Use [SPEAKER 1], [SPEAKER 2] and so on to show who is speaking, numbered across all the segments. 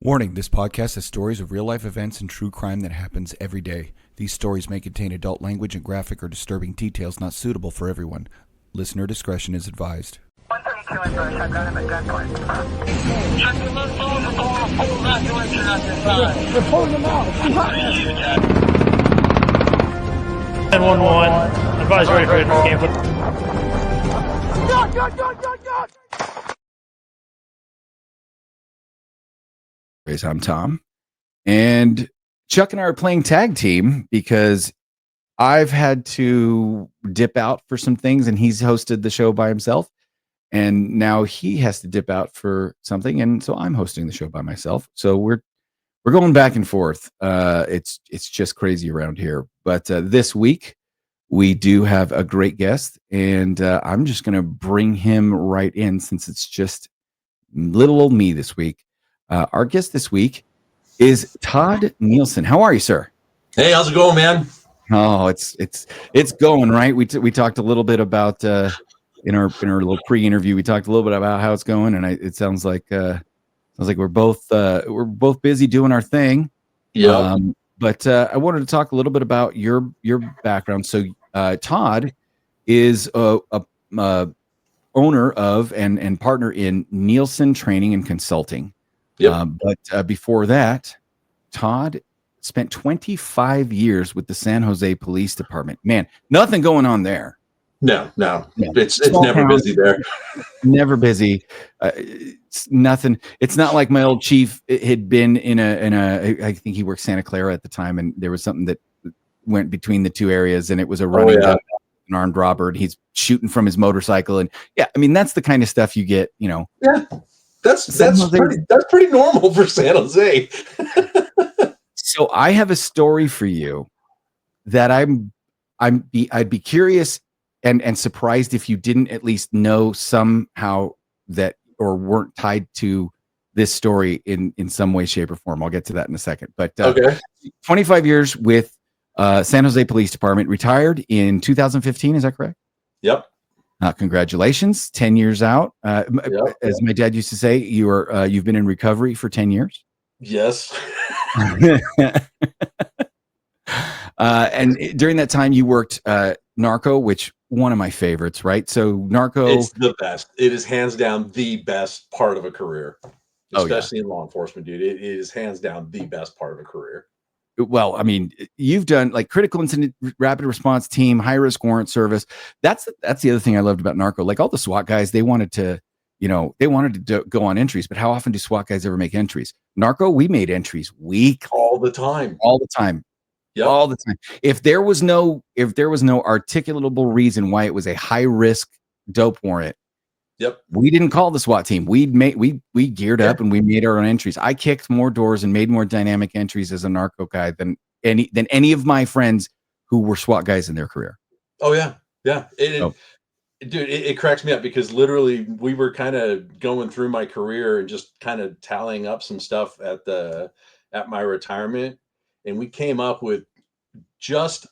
[SPEAKER 1] Warning, this podcast has stories of real-life events and true crime that happens every day. These stories may contain adult language and graphic or disturbing details not suitable for everyone. Listener discretion is advised.
[SPEAKER 2] 132 in Bush, I've got him at gunpoint. Check the left phone with all the full evacuation on your side.
[SPEAKER 3] They're pulling them out.
[SPEAKER 4] 911, advise ready for entry camp.
[SPEAKER 3] God!
[SPEAKER 1] I'm Tom, and Chuck and I are playing tag team because I've had to dip out for some things, and he's hosted the show by himself, and now he has to dip out for something, and so I'm hosting the show by myself. So we're going back and forth. It's just crazy around here. But this week we do have a great guest, and I'm just going to bring him right in since it's just little old me this week. Our guest this week is Todd Nielsen. How are you, sir?
[SPEAKER 5] Hey, how's it going, man?
[SPEAKER 1] Oh, it's going, right. We talked a little bit about in our little pre-interview. We talked a little bit about how it's going, and it sounds like we're both busy doing our thing.
[SPEAKER 5] Yeah.
[SPEAKER 1] But I wanted to talk a little bit about your background. So Todd is a owner of and partner in Nielsen Training and Consulting.
[SPEAKER 5] Yep.
[SPEAKER 1] But before that, Todd spent 25 years with the San Jose Police Department. Man, nothing going on there.
[SPEAKER 5] No. It's never
[SPEAKER 1] town,
[SPEAKER 5] busy there.
[SPEAKER 1] Never busy. It's nothing. It's not like my old chief had been in a. I think he worked Santa Clara at the time, and there was something that went between the two areas, and it was a running an armed robber, and he's shooting from his motorcycle, and yeah, I mean that's the kind of stuff you get, you know.
[SPEAKER 5] Yeah. That's pretty normal for San Jose.
[SPEAKER 1] So I have a story for you that I'd be curious and surprised if you didn't at least know somehow that or weren't tied to this story in some way, shape, or form. I'll get to that in a second. But
[SPEAKER 5] okay.
[SPEAKER 1] 25 years with San Jose Police Department, retired in 2015. Is that correct?
[SPEAKER 5] Yep.
[SPEAKER 1] Congratulations, 10 years out.
[SPEAKER 5] Yep.
[SPEAKER 1] As my dad used to say, you've been in recovery for 10 years.
[SPEAKER 5] Yes.
[SPEAKER 1] And during that time, you worked Narco, which one of my favorites, right? So Narco,
[SPEAKER 5] it's the best. It is hands down the best part of a career, especially in law enforcement, dude. It is hands down the best part of a career.
[SPEAKER 1] Well, I mean, you've done like critical incident rapid response team, high risk warrant service. That's the other thing I loved about Narco. Like all the SWAT guys, they wanted to go on entries, but how often do SWAT guys ever make entries? Narco, we made entries weekly,
[SPEAKER 5] all the time.
[SPEAKER 1] Yep. All the time. If there was no articulatable reason why it was a high risk dope warrant,
[SPEAKER 5] yep,
[SPEAKER 1] we didn't call the SWAT team. We geared up and we made our own entries. I kicked more doors and made more dynamic entries as a Narco guy than any of my friends who were SWAT guys in their career.
[SPEAKER 5] Oh yeah. Dude, it cracks me up because literally we were kind of going through my career and just kind of tallying up some stuff at my retirement, and we came up with just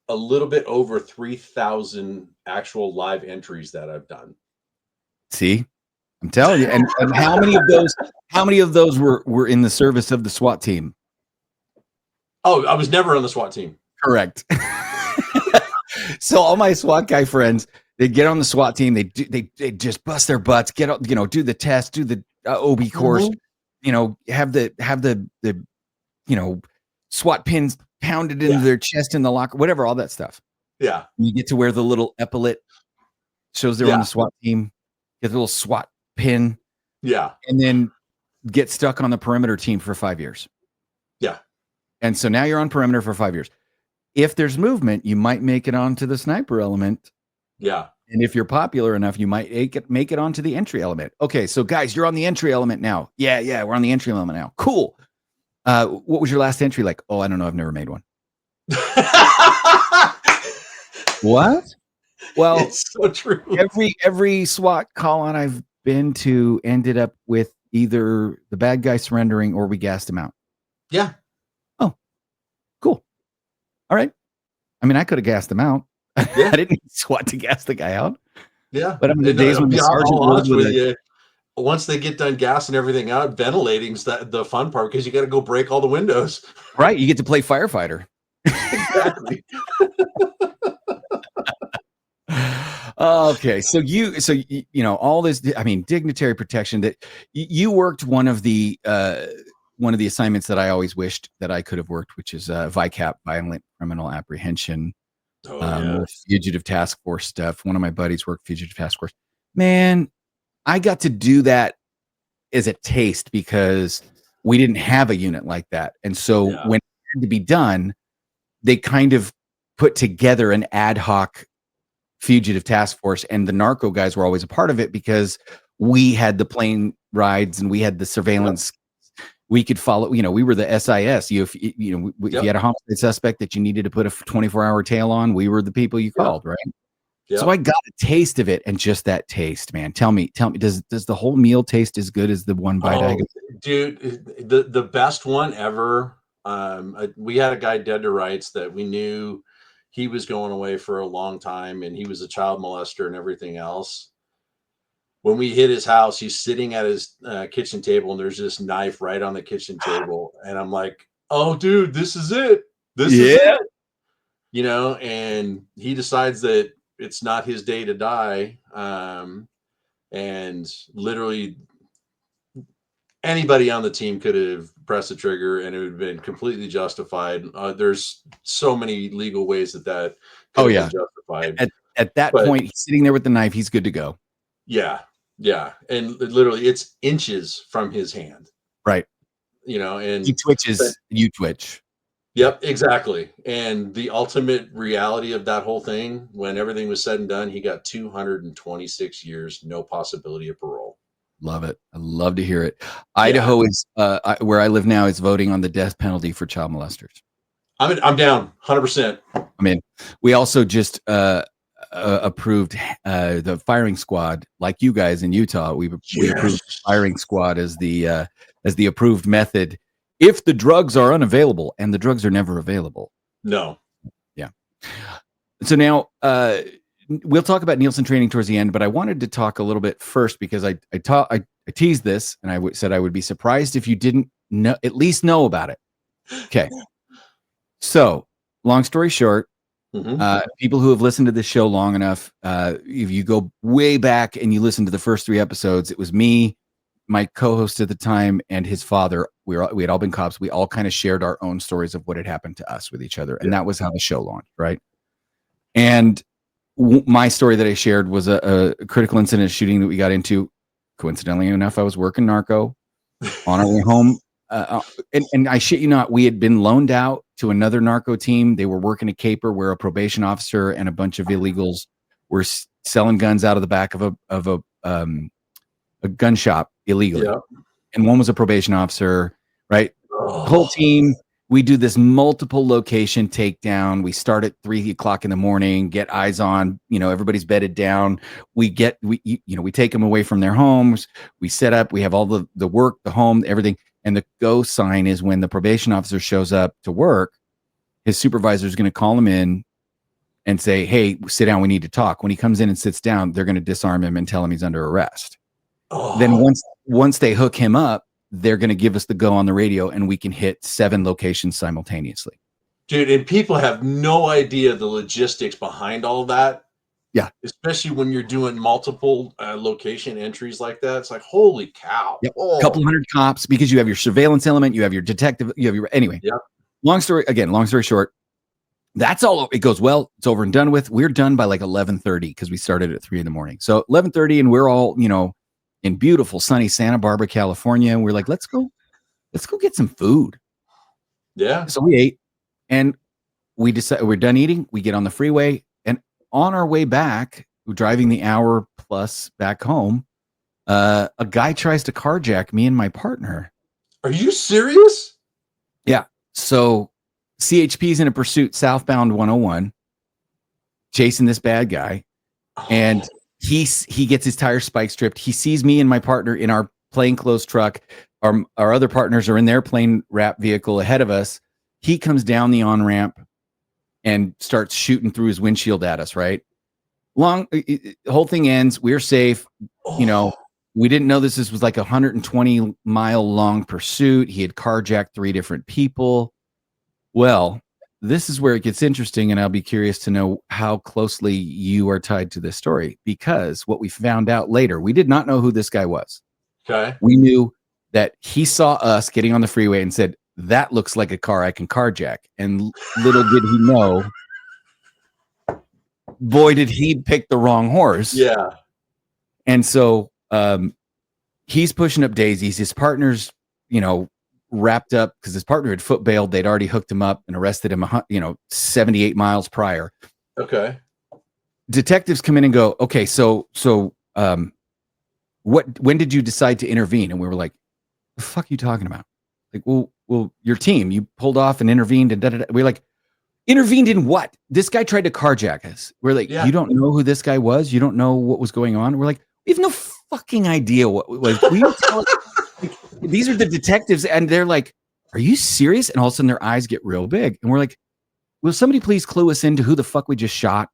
[SPEAKER 5] a little bit over 3,000 actual live entries that I've done.
[SPEAKER 1] See, I'm telling you, and how many of those were in the service of the SWAT team?
[SPEAKER 5] Oh, I was never on the SWAT team.
[SPEAKER 1] Correct. So all my SWAT guy friends, they get on the SWAT team. They just bust their butts, do the test, do the OB course, have the SWAT pins pounded into their chest in the locker, whatever, all that stuff.
[SPEAKER 5] Yeah.
[SPEAKER 1] You get to wear the little epaulet, shows they're on the SWAT team. Get the little SWAT pin.
[SPEAKER 5] Yeah.
[SPEAKER 1] And then get stuck on the perimeter team for 5 years.
[SPEAKER 5] Yeah.
[SPEAKER 1] And so now you're on perimeter for 5 years. If there's movement, you might make it onto the sniper element.
[SPEAKER 5] Yeah.
[SPEAKER 1] And if you're popular enough, you might make it onto the entry element. Okay, so guys, you're on the entry element now. Yeah, we're on the entry element now. Cool. What was your last entry like? Oh, I don't know. I've never made one. What? Well,
[SPEAKER 5] it's so true.
[SPEAKER 1] Every SWAT call on I've been to ended up with either the bad guy surrendering or we gassed him out.
[SPEAKER 5] Yeah.
[SPEAKER 1] Oh, cool. All right. I mean, I could have gassed him out.
[SPEAKER 5] Yeah.
[SPEAKER 1] I didn't need SWAT to gas the guy out.
[SPEAKER 5] Yeah.
[SPEAKER 1] But I mean, the days when the sergeant rode with
[SPEAKER 5] once they get done gassing everything out, ventilating's the fun part because you got to go break all the windows.
[SPEAKER 1] Right. You get to play firefighter.
[SPEAKER 5] Exactly.
[SPEAKER 1] Okay. So all this, I mean, dignitary protection that you worked one of the assignments that I always wished that I could have worked, which is VICAP, violent criminal apprehension, with fugitive task force stuff. One of my buddies worked fugitive task force. Man, I got to do that as a taste because we didn't have a unit like that. And so when it had to be done, they kind of put together an ad hoc fugitive task force, and the narco guys were always a part of it because we had the plane rides and we had the surveillance. We could follow, we were the SIS. If you had a homicide suspect that you needed to put a 24-hour tail on, we were the people you called, right? Yep. So I got a taste of it, and just that taste, man. Tell me, does the whole meal taste as good as the one bite I got?
[SPEAKER 5] Dude, the best one ever. We had a guy dead to rights that we knew he was going away for a long time, and he was a child molester and everything else. When we hit his house, he's sitting at his kitchen table, and there's this knife right on the kitchen table, and I'm like, "Oh, dude, this is it. This is it." And he decides that it's not his day to die, and literally anybody on the team could have pressed the trigger and it would have been completely justified. There's so many legal ways that could have been justified.
[SPEAKER 1] At that point, he's sitting there with the knife. He's good to go.
[SPEAKER 5] Yeah. And literally it's inches from his hand.
[SPEAKER 1] Right.
[SPEAKER 5] And
[SPEAKER 1] he twitches, you twitch.
[SPEAKER 5] Yep, exactly. And the ultimate reality of that whole thing, when everything was said and done, he got 226 years, no possibility of parole.
[SPEAKER 1] Love it. I love to hear it. Idaho is where I live now is voting on the death penalty for child molesters.
[SPEAKER 5] I'm down 100%.
[SPEAKER 1] I mean, we also just approved the firing squad, like you guys in Utah. We approved the firing squad as the approved method if the drugs are unavailable, and the drugs are never available.
[SPEAKER 5] No.
[SPEAKER 1] Yeah. So now we'll talk about Nielsen training towards the end, but I wanted to talk a little bit first because I teased this, and I said I would be surprised if you didn't at least know about it. Okay. So long story short, people who have listened to this show long enough, if you go way back and you listen to the first 3 episodes, it was me, my co-host at the time, and his father. We had all been cops. We all kind of shared our own stories of what had happened to us with each other. And that was how the show launched. Right. And my story that I shared was a critical incident shooting that we got into. Coincidentally enough, I was working narco on our way home. And I shit you not, we had been loaned out to another narco team. They were working a caper where a probation officer and a bunch of illegals were selling guns out of the back of a gun shop illegally. Yeah. And one was a probation officer, right? The whole team, we do this multiple location takedown. We start at 3:00 in the morning, get eyes on, everybody's bedded down. We take them away from their homes. We set up, we have all the work, the home, everything. And the go sign is when the probation officer shows up to work, his supervisor is going to call him in and say, "Hey, sit down. We need to talk." When he comes in and sits down, they're going to disarm him and tell him he's under arrest. Then once they hook him up, they're going to give us the go on the radio, and we can hit 7 locations simultaneously.
[SPEAKER 5] Dude, and people have no idea the logistics behind all of that.
[SPEAKER 1] Yeah.
[SPEAKER 5] Especially when you're doing multiple location entries like that. It's like, holy cow.
[SPEAKER 1] Yep. A couple hundred cops, because you have your surveillance element, you have your detective, anyway.
[SPEAKER 5] Yep.
[SPEAKER 1] Long story short, that's all. It goes well. It's over and done with. We're done by like 11:30 because we started at 3 a.m. So 11:30, and we're all, in beautiful sunny Santa Barbara, California. And we're like, let's go get some food.
[SPEAKER 5] Yeah.
[SPEAKER 1] So we ate, and we decided we're done eating. We get on the freeway, and on our way back, driving the hour plus back home, a guy tries to carjack me and my partner.
[SPEAKER 5] Are you serious?
[SPEAKER 1] Yeah. So CHP's in a pursuit southbound 101, chasing this bad guy. And he gets his tire spike stripped. He sees me and my partner in our plainclothes truck. Our other partners are in their plane wrap vehicle ahead of us. He comes down the on-ramp and starts shooting through his windshield at us, right? The whole thing ends. We're safe. We didn't know this was like a 120-mile long pursuit. He had carjacked 3 different people. Well, this is where it gets interesting, and I'll be curious to know how closely you are tied to this story, because what we found out later, we did not know who this guy was.
[SPEAKER 5] Okay.
[SPEAKER 1] We knew that he saw us getting on the freeway and said, "That looks like a car I can carjack." And little did he know, boy, did he pick the wrong horse.
[SPEAKER 5] Yeah.
[SPEAKER 1] And so he's pushing up daisies. His partner's, wrapped up because his partner had foot bailed. They'd already hooked him up and arrested him, 78 miles prior.
[SPEAKER 5] Okay.
[SPEAKER 1] Detectives come in and go, okay, so when did you decide to intervene? And we were like, the fuck are you talking about? Like, well, your team, you pulled off and intervened and da-da-da. We're like, intervened in what? This guy tried to carjack us. We're like, you don't know who this guy was? You don't know what was going on? We're like, we have no fucking idea what was. These are the detectives, and they're like, are you serious? And all of a sudden their eyes get real big. And we're like, will somebody please clue us into who the fuck we just shot?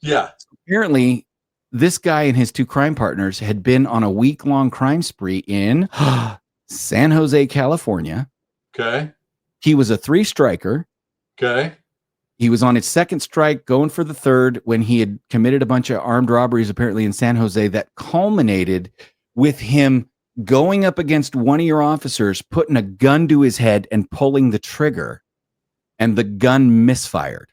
[SPEAKER 5] Yeah.
[SPEAKER 1] Apparently, this guy and his 2 crime partners had been on a week-long crime spree in San Jose, California.
[SPEAKER 5] Okay.
[SPEAKER 1] He was a 3-striker.
[SPEAKER 5] Okay.
[SPEAKER 1] He was on his 2nd strike, going for the 3rd, when he had committed a bunch of armed robberies, apparently in San Jose, that culminated with him going up against one of your officers, putting a gun to his head and pulling the trigger, and the gun misfired.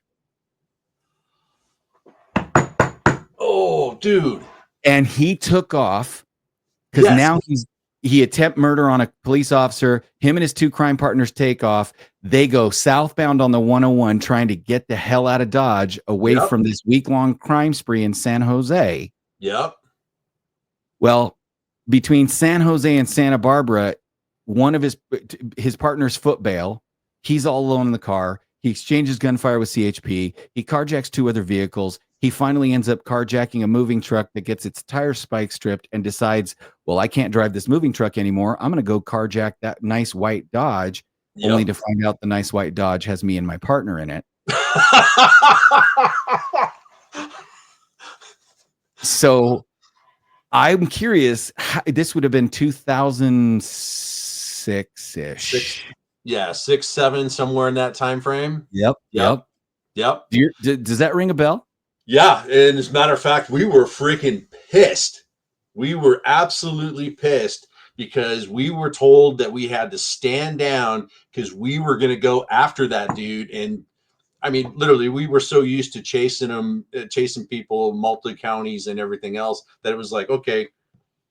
[SPEAKER 5] Oh, dude.
[SPEAKER 1] And he took off because now he attempt murder on a police officer. Him and his 2 crime partners take off. They go southbound on the 101, trying to get the hell out of Dodge, away from this week-long crime spree in San Jose.
[SPEAKER 5] Yep.
[SPEAKER 1] Well, between San Jose and Santa Barbara, one of his partner's foot bail. He's all alone in the car. He exchanges gunfire with CHP. He carjacks 2 other vehicles. He finally ends up carjacking a moving truck that gets its tire spike stripped and decides, well, I can't drive this moving truck anymore. I'm going to go carjack that nice white Dodge, only to find out the nice white Dodge has me and my partner in it. So I'm curious, this would have been 2006-ish.
[SPEAKER 5] Yeah, 6, 7, somewhere in that time frame.
[SPEAKER 1] Yep. Does that ring a bell?
[SPEAKER 5] Yeah, and as a matter of fact, we were freaking pissed. We were absolutely pissed because we were told that we had to stand down because we were going to go after that dude. And I mean, literally, we were so used to chasing people, multi-counties and everything else, that it was like, okay,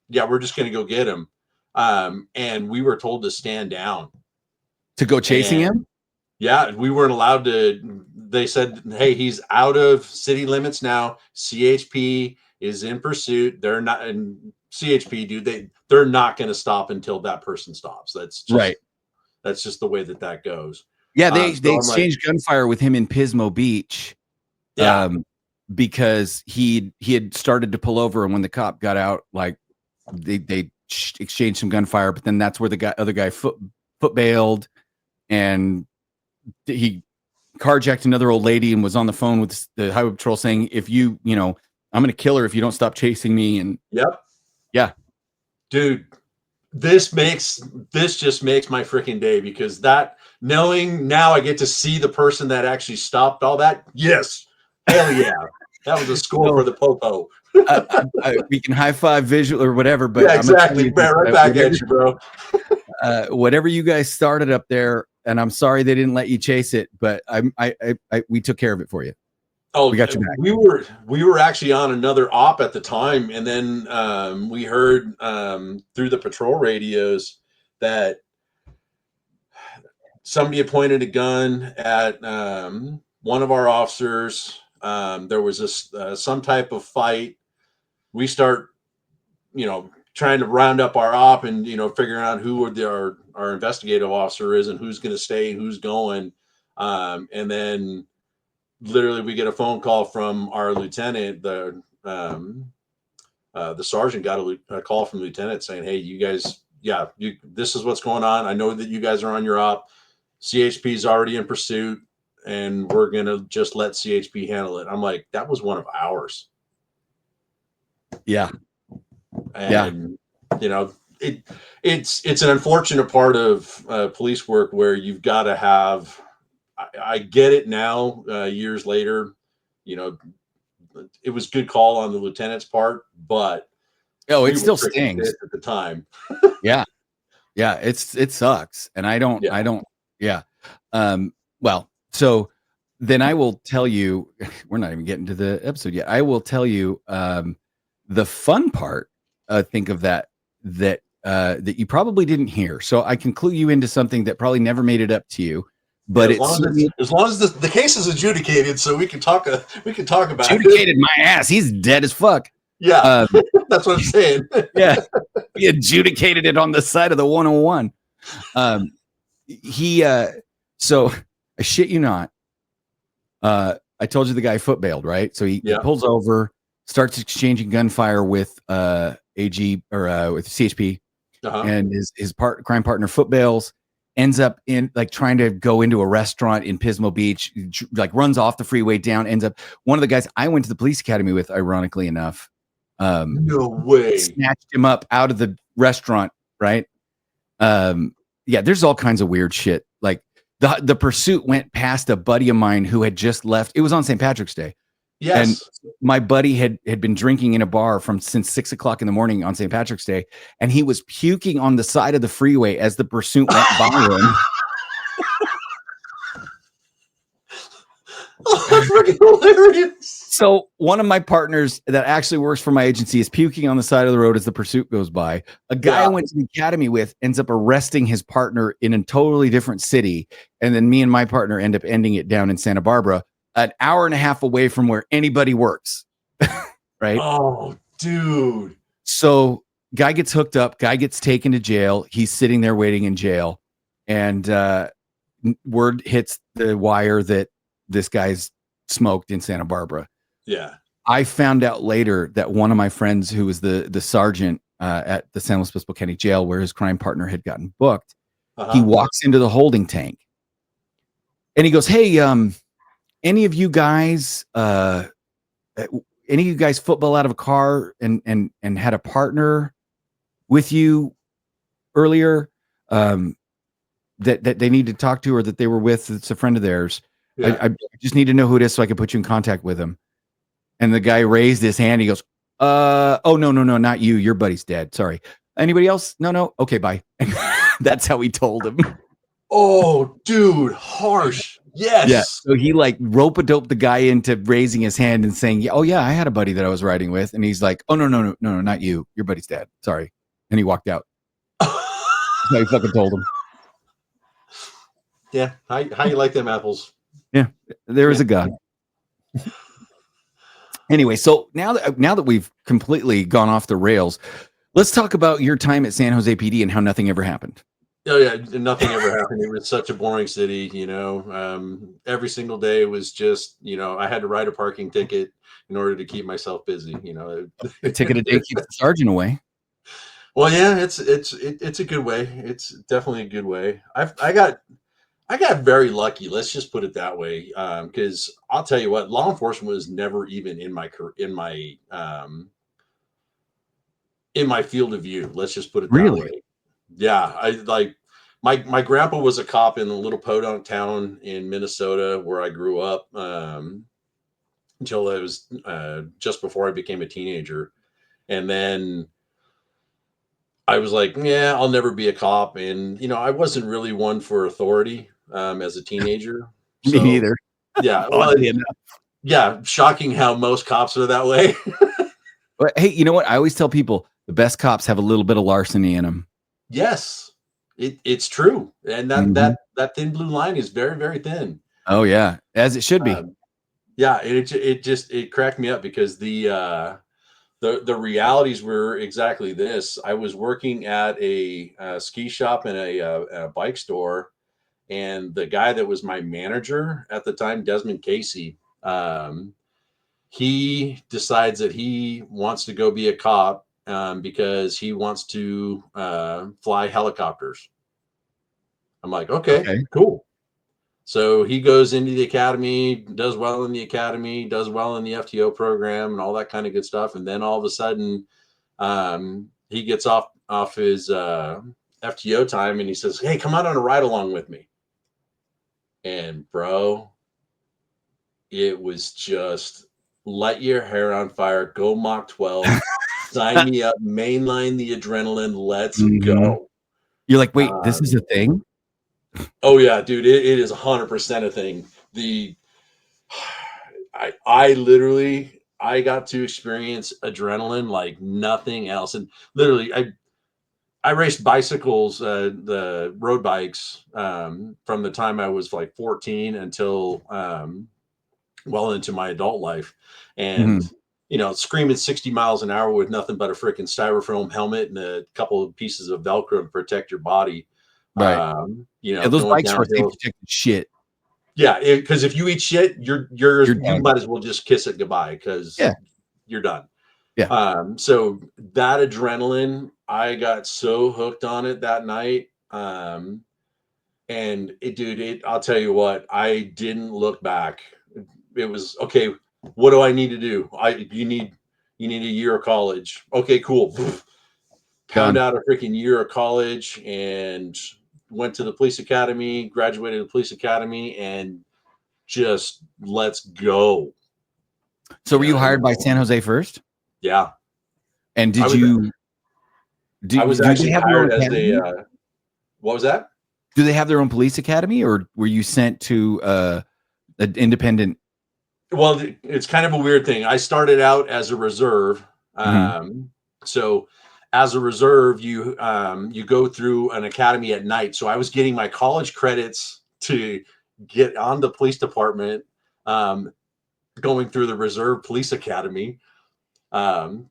[SPEAKER 5] yeah, we're just going to go get him. And we were told to stand down.
[SPEAKER 1] To go chasing him?
[SPEAKER 5] Yeah, we weren't allowed to. They said, hey, he's out of city limits now. CHP is in pursuit. They're not, and CHP, dude, they're not going to stop until that person stops. That's just,
[SPEAKER 1] right.
[SPEAKER 5] That's just the way that goes.
[SPEAKER 1] Yeah, they exchanged gunfire with him in Pismo Beach.
[SPEAKER 5] Yeah.
[SPEAKER 1] Because he had started to pull over, and when the cop got out, like they exchanged some gunfire, but then that's where the other guy foot bailed, and he carjacked another old lady and was on the phone with the highway patrol saying, if I'm going to kill her if you don't stop chasing me. And yeah,
[SPEAKER 5] dude, this just makes my freaking day, because that, knowing now I get to see the person that actually stopped all that. Yes. Hell yeah. That was a score for the popo.
[SPEAKER 1] We can high five visual or whatever, but
[SPEAKER 5] yeah, exactly. Right back at you, bro.
[SPEAKER 1] Whatever you guys started up there, and I'm sorry they didn't let you chase it, but we took care of it for you.
[SPEAKER 5] Oh,
[SPEAKER 1] we got you back.
[SPEAKER 5] We were actually on another op at the time, and then we heard through the patrol radios that somebody had pointed a gun at one of our officers. There was some type of fight. We start, trying to round up our op and, figuring out who our investigative officer is and who's going to stay and who's going. And then literally we get a phone call from our lieutenant. The sergeant got a call from the lieutenant saying, hey, you guys, this is what's going on. I know that you guys are on your op. CHP is already in pursuit, and we're going to just let CHP handle it. I'm like, that was one of ours.
[SPEAKER 1] Yeah.
[SPEAKER 5] And you know, it's an unfortunate part of police work where you've got to have. I get it now, years later. You know, it was good call on the lieutenant's part, but we
[SPEAKER 1] it
[SPEAKER 5] were
[SPEAKER 1] still
[SPEAKER 5] freaking
[SPEAKER 1] stings.
[SPEAKER 5] pissed at the time.
[SPEAKER 1] Yeah. It sucks. And I don't, yeah. Well, so then I will tell you, we're not even getting to the episode yet. I will tell you, the fun part, think of that you probably didn't hear. So I can clue you into something that probably never made it up to you, but
[SPEAKER 5] as long as the case is adjudicated, so we can talk about
[SPEAKER 1] adjudicated
[SPEAKER 5] it.
[SPEAKER 1] My ass. He's dead as fuck.
[SPEAKER 5] Yeah, that's what I'm saying.
[SPEAKER 1] Yeah, he adjudicated it on the side of the 101. So I shit you not. I told you the guy foot bailed, right? So he pulls over, starts exchanging gunfire with AG or with CHP, and his crime partner foot bails, ends up in like trying to go into a restaurant in Pismo Beach, like runs off the freeway down, ends up one of the guys I went to the police academy with, ironically enough.
[SPEAKER 5] No way.
[SPEAKER 1] Snatched him up out of the restaurant, right? Yeah, there's all kinds of weird shit. Like the pursuit went past a buddy of mine who had just left. It was on St. Patrick's Day.
[SPEAKER 5] Yes.
[SPEAKER 1] And my buddy had been drinking in a bar since 6 o'clock in the morning on St. Patrick's Day, and he was puking on the side of the freeway as the pursuit went by him.
[SPEAKER 5] Oh, that's freaking hilarious.
[SPEAKER 1] So one of my partners that actually works for my agency is puking on the side of the road as the pursuit goes by. A guy I went to the academy with ends up arresting his partner in a totally different city. And then me and my partner end up ending it down in Santa Barbara, an hour and a half away from where anybody works. Right?
[SPEAKER 5] Oh, dude.
[SPEAKER 1] So guy gets hooked up, guy gets taken to jail. He's sitting there waiting in jail. And word hits the wire that this guy's smoked in Santa Barbara.
[SPEAKER 5] Yeah.
[SPEAKER 1] I found out later that one of my friends who was the sergeant at the San Luis Obispo County Jail where his crime partner had gotten booked, he walks into the holding tank and he goes, "Hey, any of you guys football out of a car and had a partner with you earlier that they need to talk to or that they were with? It's a friend of theirs. Yeah. I just need to know who it is so I can put you in contact with him." And the guy raised his hand. He goes, "Oh, no, not you. Your buddy's dead. Sorry. Anybody else? No. Okay, bye." And that's how he told him.
[SPEAKER 5] Oh, dude, harsh. Yes.
[SPEAKER 1] Yeah. So he like rope-a-dope the guy into raising his hand and saying, "Oh yeah, I had a buddy that I was riding with." And he's like, "Oh no, not you. Your buddy's dead. Sorry." And he walked out. That's how he fucking told him.
[SPEAKER 5] Yeah. How you like them apples?
[SPEAKER 1] Yeah. There is a God. Anyway, so now that we've completely gone off the rails, let's talk about your time at San Jose PD and how nothing ever happened.
[SPEAKER 5] Oh yeah, nothing ever happened. It was such a boring city, you know. Every single day was just, you know, I had to write a parking ticket in order to keep myself busy, you know.
[SPEAKER 1] A ticket a day keeps the sergeant away.
[SPEAKER 5] Well, yeah, it's a good way. It's definitely a good way. I got very lucky. Let's just put it that way. Because I'll tell you what, law enforcement was never even in my field of view. Let's just put it that way. Yeah, I like my grandpa was a cop in a little podunk town in Minnesota where I grew up until I was just before I became a teenager, and then I was like, yeah, I'll never be a cop, and you know, I wasn't really one for authority as a teenager.
[SPEAKER 1] Me neither.
[SPEAKER 5] Yeah, well, yeah, shocking how most cops are that way.
[SPEAKER 1] But hey, you know what? I always tell people the best cops have a little bit of larceny in them.
[SPEAKER 5] Yes, it's true, and that thin blue line is very, very thin.
[SPEAKER 1] Oh yeah, as it should be.
[SPEAKER 5] Yeah, it cracked me up because the realities were exactly this. I was working at a ski shop and a bike store, and the guy that was my manager at the time, Desmond Casey, he decides that he wants to go be a cop because he wants to fly helicopters. I'm like, okay, cool. So he goes into the academy, does well in the academy, does well in the FTO program and all that kind of good stuff. And then all of a sudden He gets off his FTO time and he says, "Hey, come out on a ride along with me." And bro, it was just light your hair on fire, go Mach 12, sign me up, mainline the adrenaline, let's go.
[SPEAKER 1] You're like, wait, this is a thing?
[SPEAKER 5] Oh yeah, dude, it is 100% a thing. I literally I got to experience adrenaline like nothing else. And literally I raced bicycles, the road bikes, from the time I was like 14 until well into my adult life. And screaming 60 miles an hour with nothing but a freaking styrofoam helmet and a couple of pieces of Velcro to protect your body.
[SPEAKER 1] Right. Those
[SPEAKER 5] Going
[SPEAKER 1] bikes are
[SPEAKER 5] downhill.
[SPEAKER 1] shit.
[SPEAKER 5] Yeah, because if you eat shit, you might as well just kiss it goodbye because you're done.
[SPEAKER 1] Yeah.
[SPEAKER 5] So that adrenaline, I got so hooked on it that night. And I'll tell you what, I didn't look back. It was okay. What do I need to do? You need a year of college. Okay, cool. Pound out a freaking year of college and went to the police academy, graduated the police academy, and just let's go.
[SPEAKER 1] So were you hired by San Jose first?
[SPEAKER 5] Yeah.
[SPEAKER 1] And did
[SPEAKER 5] I was actually hired as what was that?
[SPEAKER 1] Do they have their own police academy, or were you sent to an independent?
[SPEAKER 5] Well, it's kind of a weird thing. I started out as a reserve. So as a reserve, you go through an academy at night. So I was getting my college credits to get on the police department, going through the reserve police academy.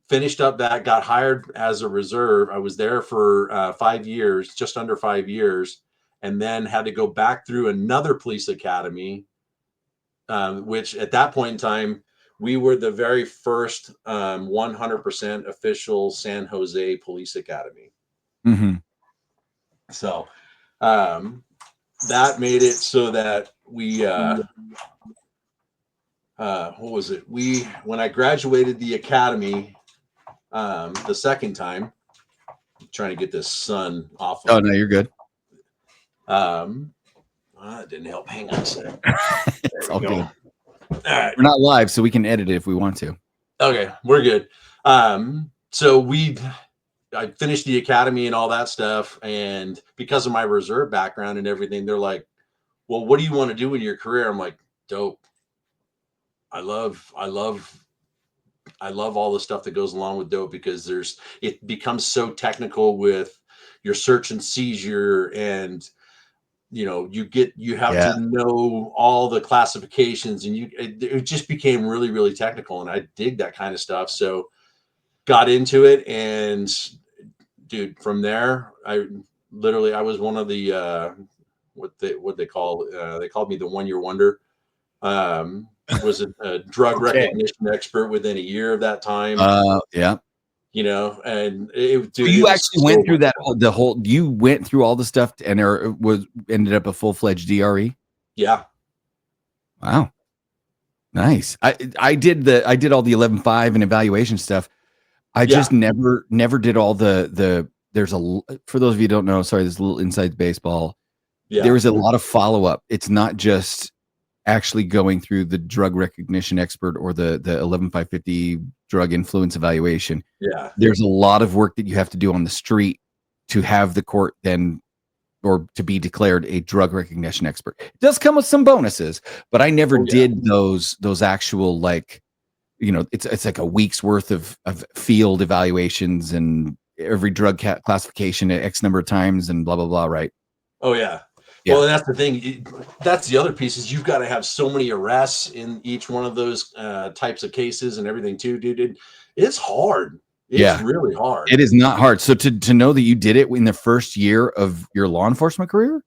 [SPEAKER 5] Finished up that, got hired as a reserve. I was there for 5 years, just under 5 years, and then had to go back through another police academy, which at that point in time, we were the very first 100% official San Jose Police Academy. So that made it so that we what was it? When I graduated the academy the second time, I'm trying to get this sun off.
[SPEAKER 1] Oh no, you're good.
[SPEAKER 5] It didn't help. Hang on a second.
[SPEAKER 1] It's all good.
[SPEAKER 5] All right.
[SPEAKER 1] We're not live, so we can edit it if we want to.
[SPEAKER 5] Okay, we're good. So I finished the academy and all that stuff, and because of my reserve background and everything, they're like, "Well, what do you want to do in your career?" I'm like, "Dope. I love all the stuff that goes along with dope because it becomes so technical with your search and seizure, and you have to know all the classifications, and it just became really, really technical, and I dig that kind of stuff. So got into it, and dude, from there, I was one of the what they call they called me the 1 year wonder. Was a drug recognition expert within a year of that time. And
[SPEAKER 1] you actually went through that you went through all the stuff and there ended up a full-fledged DRE.
[SPEAKER 5] Yeah.
[SPEAKER 1] Wow. Nice. I did all the 11.5 and evaluation stuff. I just never did all the for those of you who don't know, sorry, this little inside baseball. Yeah. There was a lot of follow-up. It's not just actually going through the drug recognition expert or the 11.550 drug influence evaluation.
[SPEAKER 5] Yeah.
[SPEAKER 1] There's a lot of work that you have to do on the street to have the court then, or to be declared a drug recognition expert. It does come with some bonuses, but I never did those actual, like, it's like a week's worth of field evaluations and every drug classification at X number of times and blah, blah, blah. Right.
[SPEAKER 5] Oh yeah. Well, and that's the thing. That's the other piece is you've got to have so many arrests in each one of those types of cases and everything too, dude. It's hard. It's really hard.
[SPEAKER 1] It is not hard. So to know that you did it in the first year of your law enforcement career,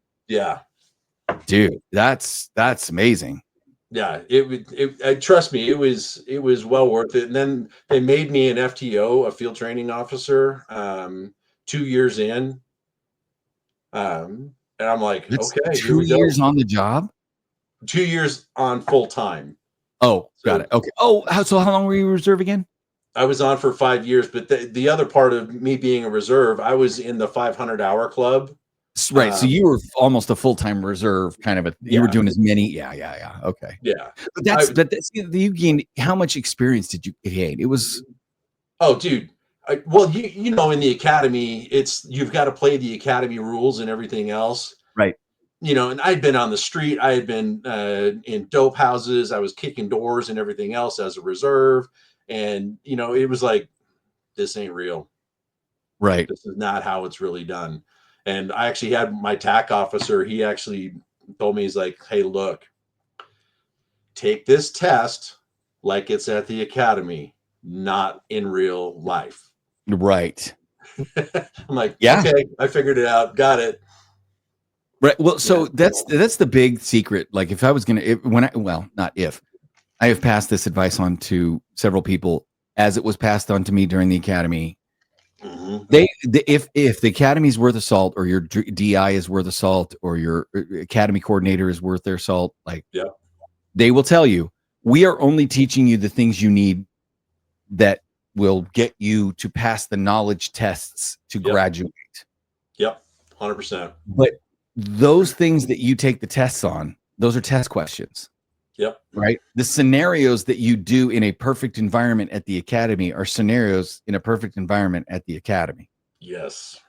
[SPEAKER 1] dude, that's amazing.
[SPEAKER 5] Yeah, trust me, it was well worth it. And then they made me an FTO, a field training officer, 2 years in. And I'm like,
[SPEAKER 1] that's
[SPEAKER 5] okay,
[SPEAKER 1] 2 years on the job,
[SPEAKER 5] 2 years on full time.
[SPEAKER 1] Oh, got it. Okay. Oh, so how long were you reserve again?
[SPEAKER 5] I was on for 5 years, but the other part of me being a reserve, I was in the 500-hour club.
[SPEAKER 1] Right. So you were almost a full-time reserve kind of you were
[SPEAKER 5] Yeah.
[SPEAKER 1] doing as many. Yeah. Okay.
[SPEAKER 5] Yeah.
[SPEAKER 1] But that's you gained, how much experience did you gain? It was,
[SPEAKER 5] Oh, dude. Well, you know, in the academy, you've got to play the academy rules and everything else.
[SPEAKER 1] right.
[SPEAKER 5] You know, and I'd been on the street. I had been in dope houses. I was kicking doors and everything else as a reserve. And, you know, it was like, this ain't real.
[SPEAKER 1] Right.
[SPEAKER 5] This is not how it's really done. And I actually had my TAC officer, he actually told me, he's like, hey, look, take this test like it's at the academy, not in real life.
[SPEAKER 1] Right.
[SPEAKER 5] I'm like,
[SPEAKER 1] Yeah.
[SPEAKER 5] okay, I figured it out. Got it.
[SPEAKER 1] Right. Well, so that's the big secret. Like if I was going to, not if, I have passed this advice on to several people as it was passed on to me during the academy.
[SPEAKER 5] Mm-hmm.
[SPEAKER 1] If the academy is worth a salt, or your DI is worth a salt, or your academy coordinator is worth their salt, like they will tell you, we are only teaching you the things you need that will get you to pass the knowledge tests to graduate.
[SPEAKER 5] Yep. 100%.
[SPEAKER 1] But those things that you take the tests on, those are test questions.
[SPEAKER 5] Yep.
[SPEAKER 1] Right. The scenarios that you do in a perfect environment at the academy are scenarios in a perfect environment at the academy.
[SPEAKER 5] Yes.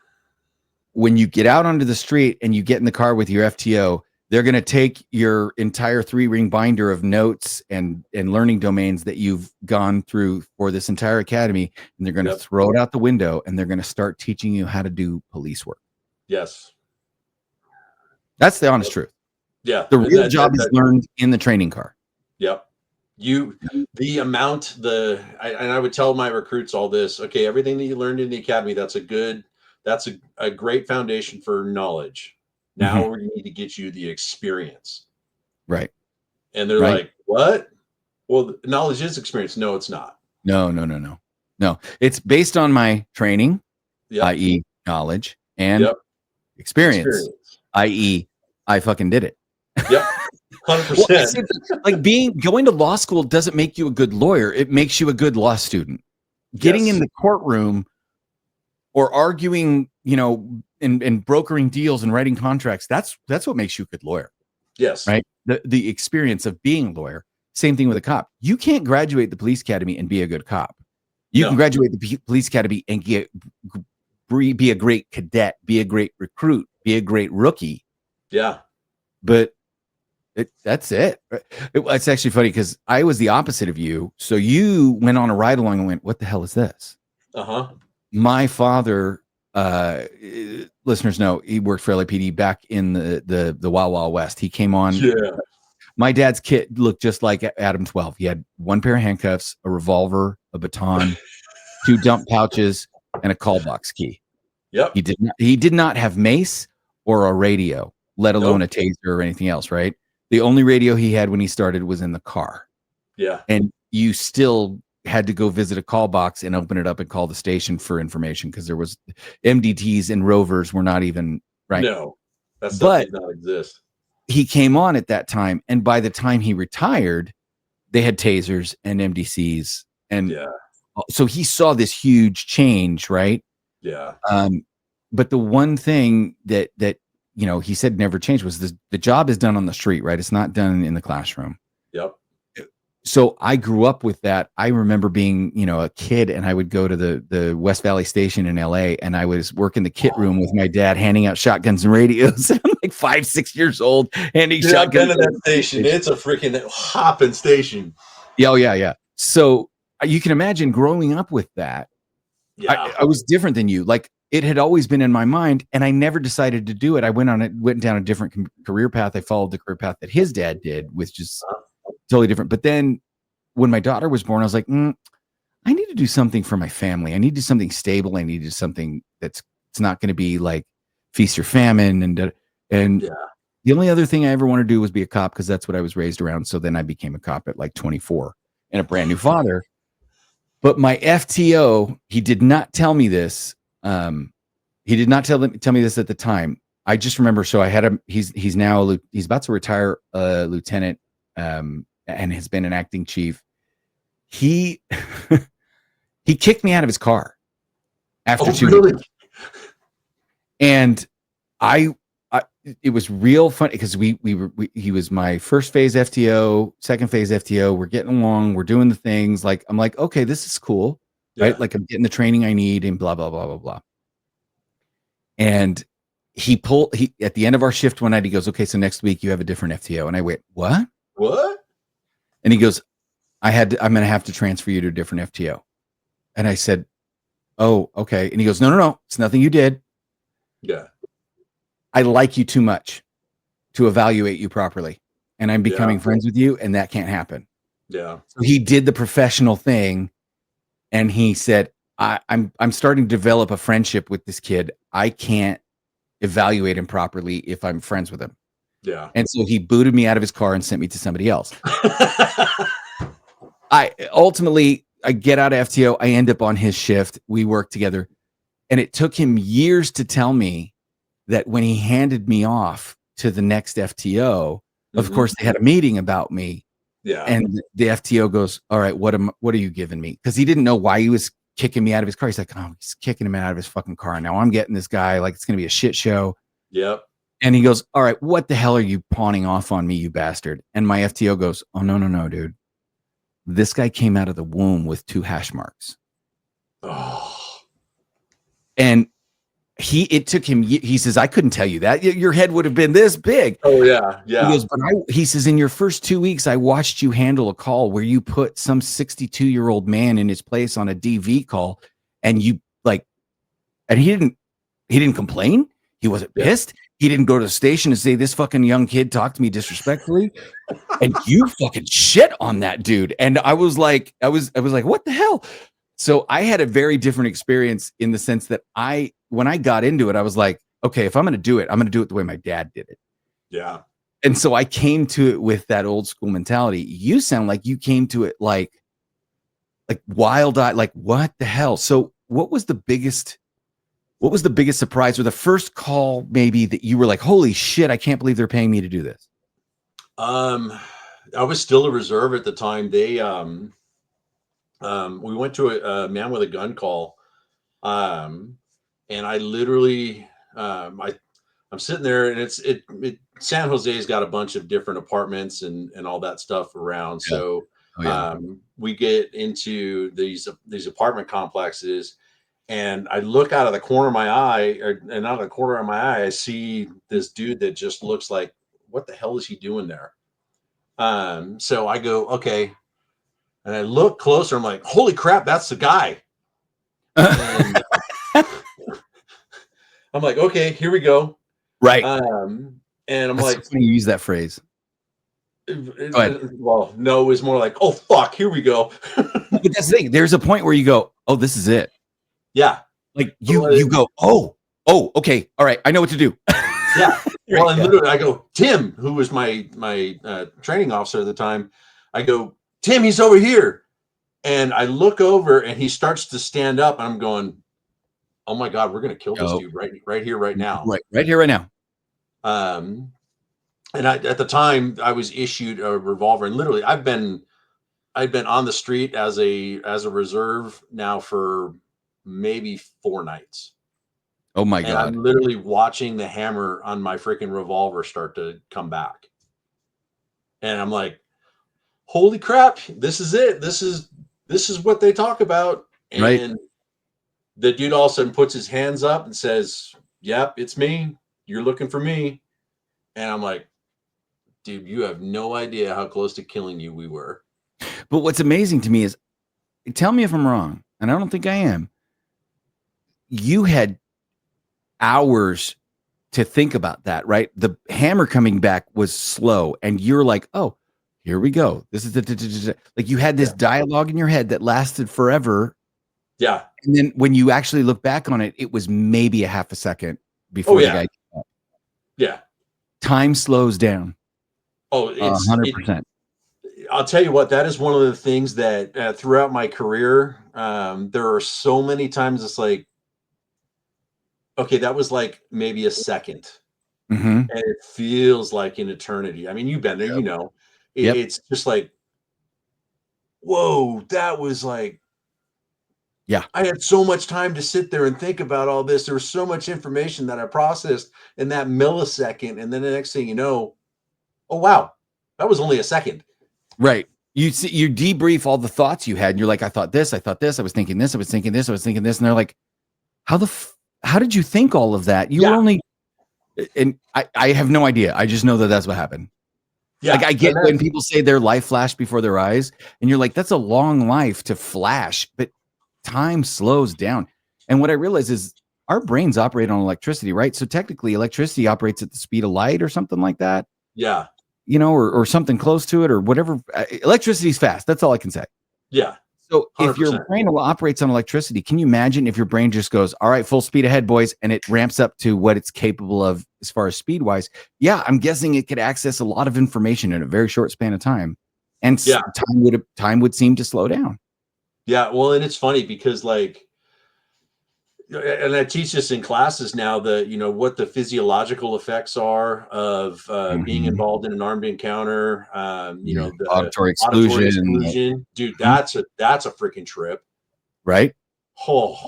[SPEAKER 1] When you get out onto the street and you get in the car with your FTO, they're going to take your entire 3-ring binder of notes and learning domains that you've gone through for this entire academy, and they're going to throw it out the window, and they're going to start teaching you how to do police work. Yes. That's the honest truth.
[SPEAKER 5] Yeah.
[SPEAKER 1] The real job is learned in the training car.
[SPEAKER 5] Yep. The amount, and I would tell my recruits all this, okay, everything that you learned in the academy, that's a great foundation for knowledge. Now we need to get you the experience.
[SPEAKER 1] Right.
[SPEAKER 5] And they're like, what? Well, knowledge is experience. No, it's not.
[SPEAKER 1] No. It's based on my training, i.e. knowledge, and experience, i.e. I fucking did it.
[SPEAKER 5] Yep. 100%.
[SPEAKER 1] Like going to law school doesn't make you a good lawyer. It makes you a good law student. Getting in the courtroom or arguing, and brokering deals and writing contracts, that's what makes you a good lawyer.
[SPEAKER 5] Yes.
[SPEAKER 1] Right. The experience of being a lawyer. Same thing with a cop. You can't graduate the police academy and be a good cop. You can graduate the police academy and be a great cadet, be a great recruit, be a great rookie.
[SPEAKER 5] Yeah.
[SPEAKER 1] But that's it. It's actually funny because I was the opposite of you. So you went on a ride along and went, what the hell is this? My father, listeners know, he worked for LAPD back in the Wild Wild West. He came on.
[SPEAKER 5] Yeah.
[SPEAKER 1] My dad's kit looked just like Adam 12. He had one pair of handcuffs, a revolver, a baton, 2 dump pouches, and a call box key.
[SPEAKER 5] Yep.
[SPEAKER 1] He did not have mace or a radio, let alone a taser or anything else, right? The only radio he had when he started was in the car.
[SPEAKER 5] Yeah.
[SPEAKER 1] And you still had to go visit a call box and open it up and call the station for information because there was MDTs and rovers were not even right.
[SPEAKER 5] No, that stuff did not exist.
[SPEAKER 1] He came on at that time, and by the time he retired, they had tasers and MDCs, and so he saw this huge change, right?
[SPEAKER 5] Yeah.
[SPEAKER 1] But the one thing that he said never changed was the job is done on the street, right? It's not done in the classroom.
[SPEAKER 5] Yep.
[SPEAKER 1] So I grew up with that. I remember being, a kid, and I would go to the West Valley station in LA, and I was working the kit room with my dad, handing out shotguns and radios. I'm like 5-6 years old, handing shotguns.
[SPEAKER 5] I've been to that station. It's a freaking hopping station.
[SPEAKER 1] Yeah. So you can imagine growing up with that. Yeah. I was different than you. Like it had always been in my mind, and I never decided to do it. I went down a different career path. I followed the career path that his dad did, which is totally different. But then when my daughter was born, I was like, I need to do something for my family. I need to do something stable. I need to do something it's not going to be like feast or famine. And the only other thing I ever wanted to do was be a cop because that's what I was raised around. So then I became a cop at like 24 and a brand new father. But my FTO, he did not tell me this. He did not tell me this at the time. I just remember. So I had him. He's about to retire, lieutenant, and has been an acting chief. He He kicked me out of his car after 2
[SPEAKER 5] really?
[SPEAKER 1] weeks. And it was real funny because he was my first phase FTO, second phase FTO. We're getting along. We're doing the things like, I'm like, okay, this is cool. Right. Like I'm getting the training I need and blah, blah, blah, blah, blah. And he at the end of our shift one night, he goes, okay, so next week you have a different FTO. And I went, what? And he goes, I'm going to have to transfer you to a different FTO. And I said, oh, okay. And he goes, no, it's nothing you did.
[SPEAKER 5] Yeah.
[SPEAKER 1] I like you too much to evaluate you properly. And I'm becoming friends with you, and that can't happen.
[SPEAKER 5] Yeah.
[SPEAKER 1] So he did the professional thing, and he said, I'm starting to develop a friendship with this kid. I can't evaluate him properly if I'm friends with him.
[SPEAKER 5] Yeah.
[SPEAKER 1] And so he booted me out of his car and sent me to somebody else. I get out of FTO. I end up on his shift. We work together. And it took him years to tell me that when he handed me off to the next FTO, of course, they had a meeting about me.
[SPEAKER 5] Yeah.
[SPEAKER 1] And the FTO goes, all right, what are you giving me? Because he didn't know why he was kicking me out of his car. He's like, oh, he's kicking him out of his fucking car. Now I'm getting this guy, like it's going to be a shit show.
[SPEAKER 5] Yep.
[SPEAKER 1] And he goes, all right, what the hell are you pawning off on me, you bastard? And my FTO goes, oh, no, dude. This guy came out of the womb with 2 hash marks.
[SPEAKER 5] Oh.
[SPEAKER 1] And it took him, he says, I couldn't tell you that. Your head would have been this big.
[SPEAKER 5] Oh, yeah. Yeah.
[SPEAKER 1] He goes, but he says, in your first 2 weeks, I watched you handle a call where you put some 62-year-old man in his place on a DV call. And you and he didn't complain. He wasn't pissed. He didn't go to the station and say, this fucking young kid talked to me disrespectfully. And you fucking shit on that dude. And I was like, what the hell? So I had a very different experience in the sense that when I got into it, I was like, okay, if I'm going to do it, I'm going to do it the way my dad did it.
[SPEAKER 5] Yeah.
[SPEAKER 1] And so I came to it with that old school mentality. You sound like you came to it like wild-eyed, like what the hell? So what was the biggest surprise, or the first call maybe that you were like, holy shit, I can't believe they're paying me to do this?
[SPEAKER 5] I was still a reserve at the time. They we went to a man with a gun call. And I literally I'm sitting there, and San Jose's got a bunch of different apartments and all that stuff around. Yeah. So we get into these apartment complexes, and I look out of the corner of my eye, and out of the corner of my eye, I see this dude that just looks like, what the hell is he doing there? So I go, okay. And I look closer. I'm like, holy crap, that's the guy. And, I'm like, okay, here we go.
[SPEAKER 1] Right.
[SPEAKER 5] And I'm
[SPEAKER 1] that's
[SPEAKER 5] like,
[SPEAKER 1] so funny you use that phrase.
[SPEAKER 5] Well, no, it was more like, oh fuck, here we go.
[SPEAKER 1] But that's the thing. There's a point where you go, oh, this is it.
[SPEAKER 5] Yeah.
[SPEAKER 1] Like you go, oh, okay, all right, I know what to do.
[SPEAKER 5] Yeah. Well, and literally, I go, Tim, who was my training officer at the time. I go, Tim, he's over here. And I look over, and he starts to stand up, and I'm going, oh my God, we're gonna kill this dude right here, right now.
[SPEAKER 1] Right here, right now.
[SPEAKER 5] And at the time, I was issued a revolver, and literally, I'd been on the street as a reserve now for maybe 4 nights.
[SPEAKER 1] Oh my God!
[SPEAKER 5] I'm literally watching the hammer on my freaking revolver start to come back, and I'm like, "Holy crap! This is it. This is what they talk about." And
[SPEAKER 1] right.
[SPEAKER 5] The dude all of a sudden puts his hands up and says, "Yep, it's me. You're looking for me." And I'm like, "Dude, you have no idea how close to killing you we were."
[SPEAKER 1] But what's amazing to me is, tell me if I'm wrong, and I don't think I am. You had hours to think about that, right? The hammer coming back was slow, and you're like, oh, here we go. This is like you had this dialogue in your head that lasted forever.
[SPEAKER 5] Yeah.
[SPEAKER 1] And then when you actually look back on it, it was maybe a half a second before the guy came up.
[SPEAKER 5] Yeah.
[SPEAKER 1] Time slows down.
[SPEAKER 5] Oh, it's
[SPEAKER 1] 100%.
[SPEAKER 5] I'll tell you what, that is one of the things that throughout my career, there are so many times it's like, okay, that was like maybe a second. And it feels like an eternity. I mean, you've been there, you know. It's just like, whoa, that was like,
[SPEAKER 1] Yeah.
[SPEAKER 5] I had so much time to sit there and think about all this. There was so much information that I processed in that millisecond. And then the next thing you know, oh, wow, that was only a second.
[SPEAKER 1] Right. You debrief all the thoughts you had, and you're like, I thought this, I was thinking this, I was thinking this, I was thinking this. And they're like, how did you think all of that? You were only, and I have no idea. I just know that that's what happened.
[SPEAKER 5] Yeah.
[SPEAKER 1] Like I get when people say their life flashed before their eyes, and you're like, that's a long life to flash, but time slows down. And what I realize is our brains operate on electricity, right? So technically electricity operates at the speed of light or something like that.
[SPEAKER 5] Yeah.
[SPEAKER 1] You know, or something close to it or whatever. Electricity is fast. That's all I can say.
[SPEAKER 5] Yeah.
[SPEAKER 1] So
[SPEAKER 5] 100%.
[SPEAKER 1] if your brain operates on electricity, can you imagine if your brain just goes, all right, full speed ahead, boys, and it ramps up to what it's capable of as far as speed wise? Yeah, I'm guessing it could access a lot of information in a very short span of time. And time would seem to slow down.
[SPEAKER 5] Yeah. Well, and it's funny because like, and I teach this in classes now, what the physiological effects are of being involved in an armed encounter. The
[SPEAKER 1] auditory exclusion.
[SPEAKER 5] Dude, that's a freaking trip.
[SPEAKER 1] Right.
[SPEAKER 5] Oh,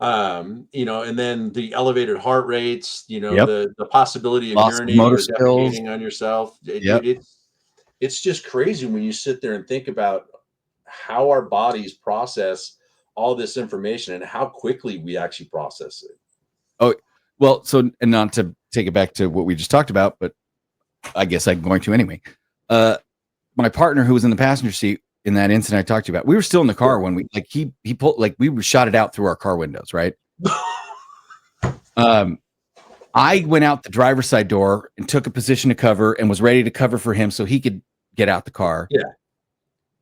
[SPEAKER 5] and then the elevated heart rates,
[SPEAKER 1] Yep.
[SPEAKER 5] the possibility of
[SPEAKER 1] Loss of
[SPEAKER 5] urinating
[SPEAKER 1] motor
[SPEAKER 5] or
[SPEAKER 1] skills.
[SPEAKER 5] defecating on yourself.
[SPEAKER 1] Yep.
[SPEAKER 5] Dude, it's just crazy when you sit there and think about how our bodies process all this information and how quickly we actually process it.
[SPEAKER 1] Oh, well, so, and not to take it back to what we just talked about, but I guess I'm going to anyway. My partner who was in the passenger seat in that incident I talked to you about, we were still in the car when he pulled, like we were shot it out through our car windows, right? I went out the driver's side door and took a position to cover and was ready to cover for him so he could get out the car.
[SPEAKER 5] Yeah.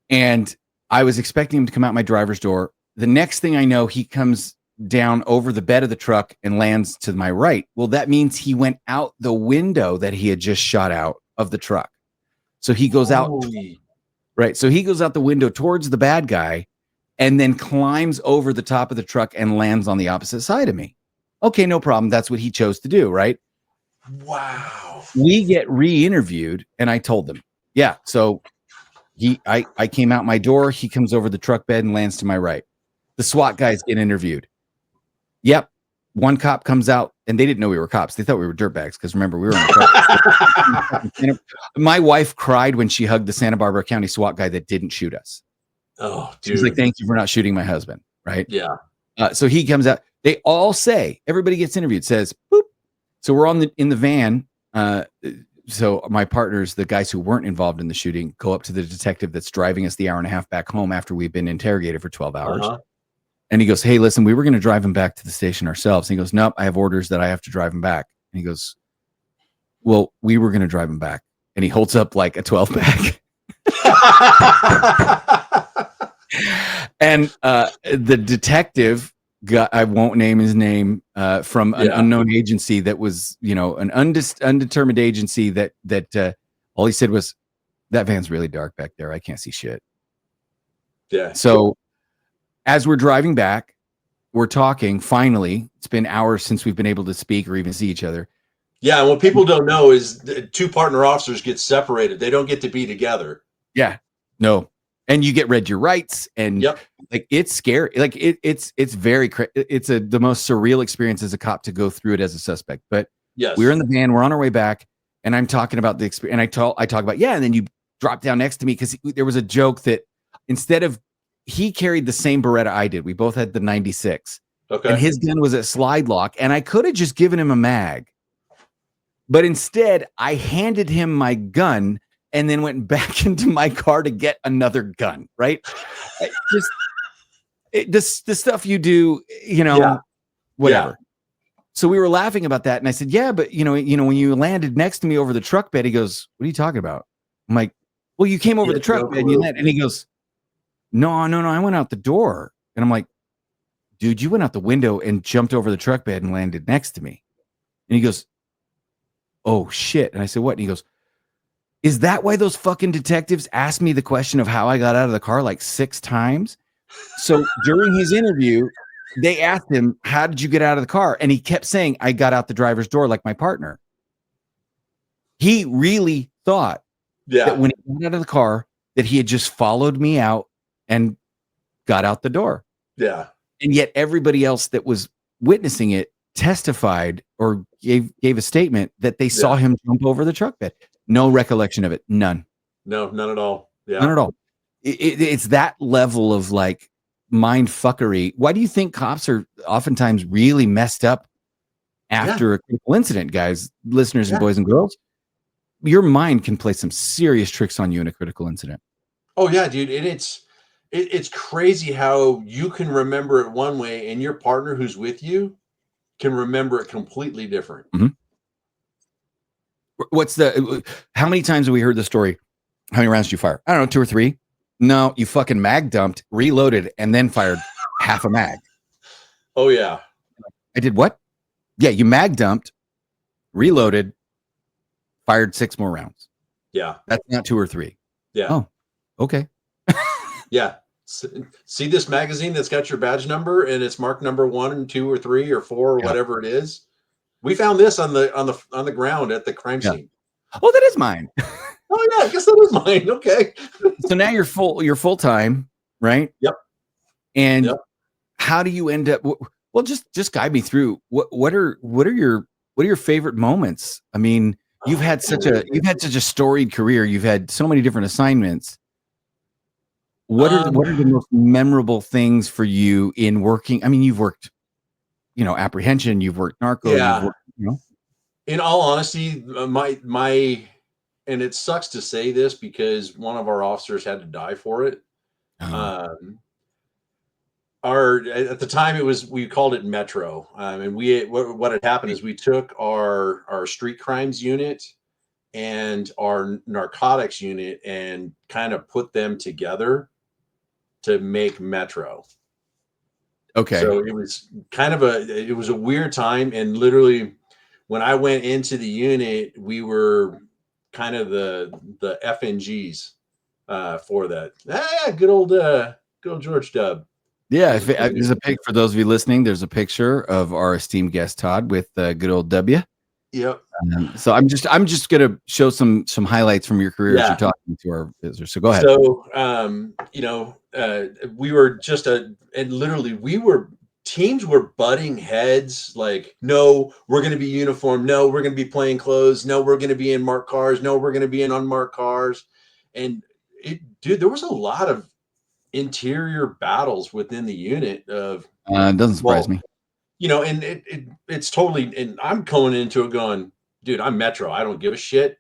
[SPEAKER 1] And I was expecting him to come out my driver's door. The next thing I know, he comes down over the bed of the truck and lands to my right. Well, that means he went out the window that he had just shot out of the truck. So he goes out, right? So he goes out the window towards the bad guy and then climbs over the top of the truck and lands on the opposite side of me. Okay, no problem. That's what he chose to do, right?
[SPEAKER 5] Wow.
[SPEAKER 1] We get re-interviewed and I told them, yeah, so I came out my door. He comes over the truck bed and lands to my right. The SWAT guys get interviewed. Yep. One cop comes out and they didn't know we were cops. They thought we were dirtbags because remember, we were in the truck. My wife cried when she hugged the Santa Barbara County SWAT guy that didn't shoot us.
[SPEAKER 5] Oh, dude.
[SPEAKER 1] She's like, thank you for not shooting my husband. Right.
[SPEAKER 5] Yeah.
[SPEAKER 1] So he comes out. They all say, everybody gets interviewed, says, boop. So we're in the van. So my partners, the guys who weren't involved in the shooting, go up to the detective that's driving us the hour and a half back home after we've been interrogated for 12 hours. And he goes, hey, listen, we were going to drive him back to the station ourselves. And he goes, nope, I have orders that I have to drive him back. And he goes, well, we were going to drive him back. And he holds up like a 12 pack. And the detective, I won't name his name, from an unknown agency that was, an undetermined agency that all he said was, that van's really dark back there. I can't see shit.
[SPEAKER 5] Yeah.
[SPEAKER 1] So as we're driving back, we're talking. Finally, it's been hours since we've been able to speak or even see each other.
[SPEAKER 5] Yeah. And what people don't know is the two partner officers get separated. They don't get to be together.
[SPEAKER 1] Yeah. No. And you get read your rights, and like it's scary. Like it's very it's the most surreal experience as a cop to go through it as a suspect. But
[SPEAKER 5] yes,
[SPEAKER 1] we're in the van, we're on our way back, and I'm talking about the experience. And I talk about and then you drop down next to me because there was a joke that instead of he carried the same Beretta I did. We both had the 96.
[SPEAKER 5] Okay,
[SPEAKER 1] and his gun was at slide lock, and I could have just given him a mag, but instead I handed him my gun. And then went back into my car to get another gun, right? The stuff you do, whatever. Yeah. So we were laughing about that. And I said, yeah, but when you landed next to me over the truck bed, he goes, what are you talking about? I'm like, well, you came over the truck bed and you landed. And he goes, no, I went out the door. And I'm like, dude, you went out the window and jumped over the truck bed and landed next to me. And he goes, oh shit. And I said, what? And he goes, is that why those fucking detectives asked me the question of how I got out of the car like 6 times? So during his interview, they asked him, how did you get out of the car? And he kept saying, I got out the driver's door like my partner. He really thought that when he got out of the car, that he had just followed me out and got out the door.
[SPEAKER 5] Yeah.
[SPEAKER 1] And yet everybody else that was witnessing it testified or gave a statement that they saw him jump over the truck bed. No recollection of it. None.
[SPEAKER 5] No, none at all. Yeah.
[SPEAKER 1] None at all. It's that level of like mind fuckery. Why do you think cops are oftentimes really messed up after a critical incident, guys, listeners and boys and girls? Your mind can play some serious tricks on you in a critical incident.
[SPEAKER 5] Oh yeah, dude. And it's crazy how you can remember it one way and your partner who's with you can remember it completely different.
[SPEAKER 1] Mm-hmm. How many times have we heard the story? How many rounds did you fire? I don't know, 2 or 3. No, you fucking mag dumped, reloaded, and then fired half a mag.
[SPEAKER 5] Oh yeah.
[SPEAKER 1] I did what? Yeah, you mag dumped, reloaded, fired 6 more rounds.
[SPEAKER 5] Yeah.
[SPEAKER 1] That's not 2 or 3.
[SPEAKER 5] Yeah.
[SPEAKER 1] Oh, okay.
[SPEAKER 5] Yeah. See this magazine that's got your badge number and it's marked number 1, 2, or 3, or 4, or whatever it is. We found this on the ground at the crime scene.
[SPEAKER 1] Oh, that is mine.
[SPEAKER 5] Oh yeah, I guess that is mine. Okay.
[SPEAKER 1] So now you're full time, right?
[SPEAKER 5] Yep.
[SPEAKER 1] And how do you end up? Well, just guide me through. What are your favorite moments? I mean, you've had such a storied career. You've had so many different assignments. What are the most memorable things for you in working? I mean, you've worked, apprehension. You've worked narco.
[SPEAKER 5] Yeah.
[SPEAKER 1] You've worked,
[SPEAKER 5] In all honesty, my and it sucks to say this because one of our officers had to die for it. At the time we called it Metro, and what had happened is we took our street crimes unit and our narcotics unit and kind of put them together to make Metro.
[SPEAKER 1] Okay.
[SPEAKER 5] So it was kind of it was a weird time, and literally when I went into the unit, we were kind of the FNGs for that. Good old George Dub.
[SPEAKER 1] Yeah, there's a pic for those of you listening. There's a picture of our esteemed guest Todd with good old W.
[SPEAKER 5] Yep.
[SPEAKER 1] So I'm just gonna show some highlights from your career as you're talking to our visitors. So go ahead.
[SPEAKER 5] So we were and literally teams were butting heads. Like, no, we're going to be uniformed. No, we're going to be plain clothes. No, we're going to be in marked cars. No, we're going to be in unmarked cars. And there was a lot of interior battles within the unit of.
[SPEAKER 1] It doesn't surprise me.
[SPEAKER 5] And it's totally, and I'm going into it going, dude, I'm Metro. I don't give a shit.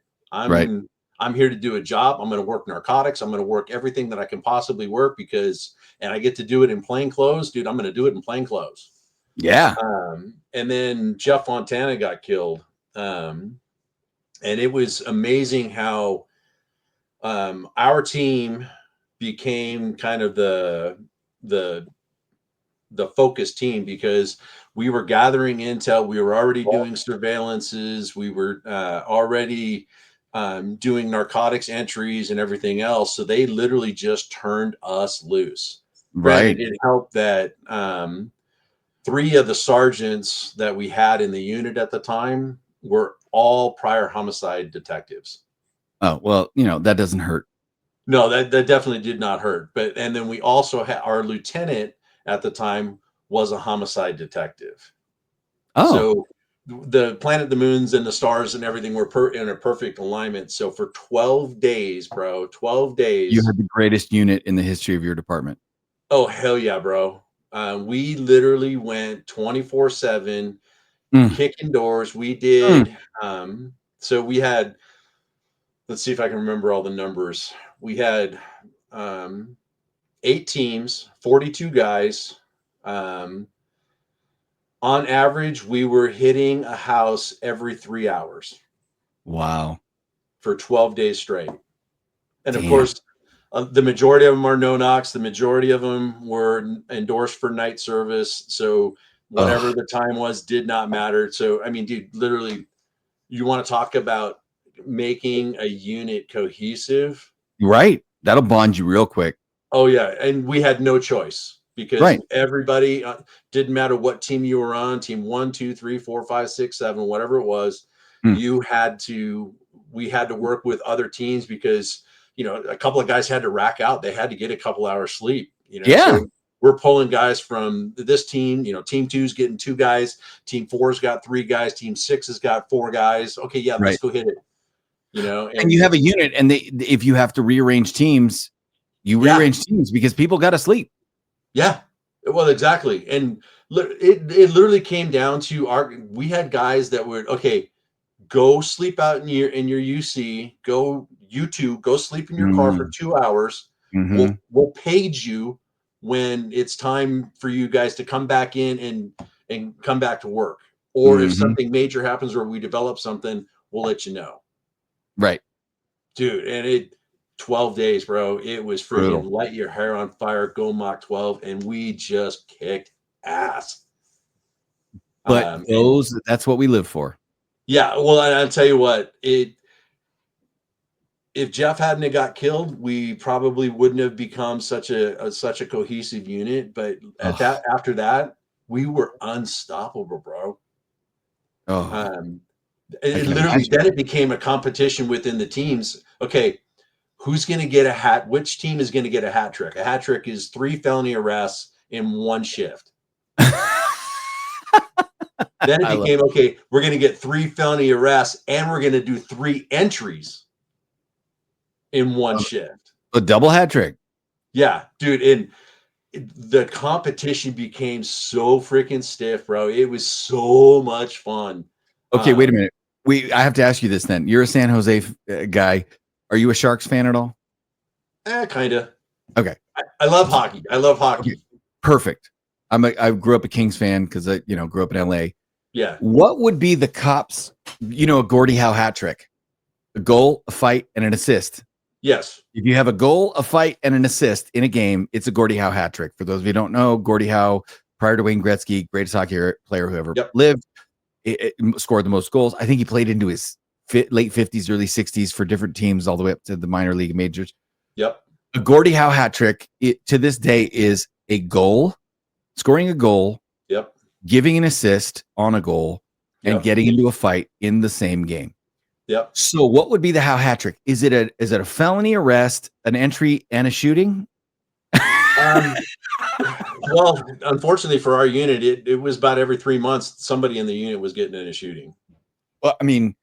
[SPEAKER 5] I'm here to do a job. I'm going to work narcotics. I'm going to work everything that I can possibly work and I get to do it in plain clothes, dude. I'm going to do it in plain clothes.
[SPEAKER 1] Yeah.
[SPEAKER 5] And then Jeff Fontana got killed. And it was amazing how our team became kind of the focus team because we were gathering intel. We were already doing surveillances. We were already doing narcotics entries and everything else. So they literally just turned us loose.
[SPEAKER 1] Right.
[SPEAKER 5] Granted, it helped that 3 of the sergeants that we had in the unit at the time were all prior homicide detectives.
[SPEAKER 1] Oh, well, that doesn't hurt.
[SPEAKER 5] No, that definitely did not hurt. And then we also had our lieutenant at the time was a homicide detective.
[SPEAKER 1] Oh.
[SPEAKER 5] So the planet, the moons, and the stars and everything were in a perfect alignment. So for 12 days, bro, 12 days.
[SPEAKER 1] You had the greatest unit in the history of your department.
[SPEAKER 5] Oh, hell yeah, bro. We literally went 24/7 kicking doors. We did. So we had, let's see if I can remember all the numbers. We had 8 teams, 42 guys. On average, we were hitting a house every 3 hours.
[SPEAKER 1] Wow.
[SPEAKER 5] For 12 days straight. And of course, the majority of them are no-knocks. The majority of them were endorsed for night service. So whatever the time was did not matter. So, I mean, dude, literally, you want to talk about making a unit cohesive.
[SPEAKER 1] Right. That'll bond you real quick.
[SPEAKER 5] Oh, yeah. And we had no choice. Because everybody, didn't matter what team you were on, team 1, 2, 3, 4, 5, 6, 7, whatever it was, we had to work with other teams because, a couple of guys had to rack out. They had to get a couple hours sleep.
[SPEAKER 1] Yeah.
[SPEAKER 5] we're pulling guys from this team. Team 2's getting 2 guys. Team 4's got 3 guys. Team 6 has got 4 guys. Okay, yeah,
[SPEAKER 1] Right.
[SPEAKER 5] let's go hit it.
[SPEAKER 1] And you have a unit, and if you have to rearrange teams, you rearrange teams because people got to sleep.
[SPEAKER 5] Yeah, well, exactly. And it literally came down to we had guys that would, okay, go sleep out in your UC, go sleep in your car for 2 hours. We'll page you when it's time for you guys to come back in and come back to work. Or if something major happens or we develop something, we'll let you know.
[SPEAKER 1] Right.
[SPEAKER 5] Dude, and 12 days, bro. It was freaking light your hair on fire, go Mach 12, and we just kicked ass.
[SPEAKER 1] But that's what we live for.
[SPEAKER 5] Yeah, well, I'll tell you what, if Jeff hadn't got killed, we probably wouldn't have become such a cohesive unit. But after that, we were unstoppable, bro. It literally then it became a competition within the teams. Okay, who's going to get a hat? Which team is going to get a hat trick? A hat trick is 3 felony arrests in one shift. Then it became, okay, we're going to get 3 felony arrests and we're going to do 3 entries in one shift.
[SPEAKER 1] A double hat trick.
[SPEAKER 5] Yeah, dude. And the competition became so freaking stiff, bro. It was so much fun.
[SPEAKER 1] Okay, wait a minute. I have to ask you this then. You're a San Jose guy. Are you a Sharks fan at all?
[SPEAKER 5] Kind of.
[SPEAKER 1] Okay.
[SPEAKER 5] I love hockey. Okay.
[SPEAKER 1] Perfect. I grew up a Kings fan because I grew up in LA.
[SPEAKER 5] Yeah.
[SPEAKER 1] What would be the Cops, a Gordie Howe hat trick? A goal, a fight, and an assist.
[SPEAKER 5] Yes.
[SPEAKER 1] If you have a goal, a fight, and an assist in a game, it's a Gordie Howe hat trick. For those of you who don't know, Gordie Howe, prior to Wayne Gretzky, greatest hockey player who ever lived, it scored the most goals. I think he played into his late 50s, early 60s for different teams all the way up to the minor league majors.
[SPEAKER 5] Yep.
[SPEAKER 1] A Gordie Howe hat trick to this day is a goal, scoring a goal, giving an assist on a goal, and getting into a fight in the same game.
[SPEAKER 5] Yep.
[SPEAKER 1] So what would be the Howe hat trick? Is it a felony arrest, an entry, and a shooting?
[SPEAKER 5] Well, unfortunately for our unit, it was about every 3 months somebody in the unit was getting in a shooting.
[SPEAKER 1] Well, I mean,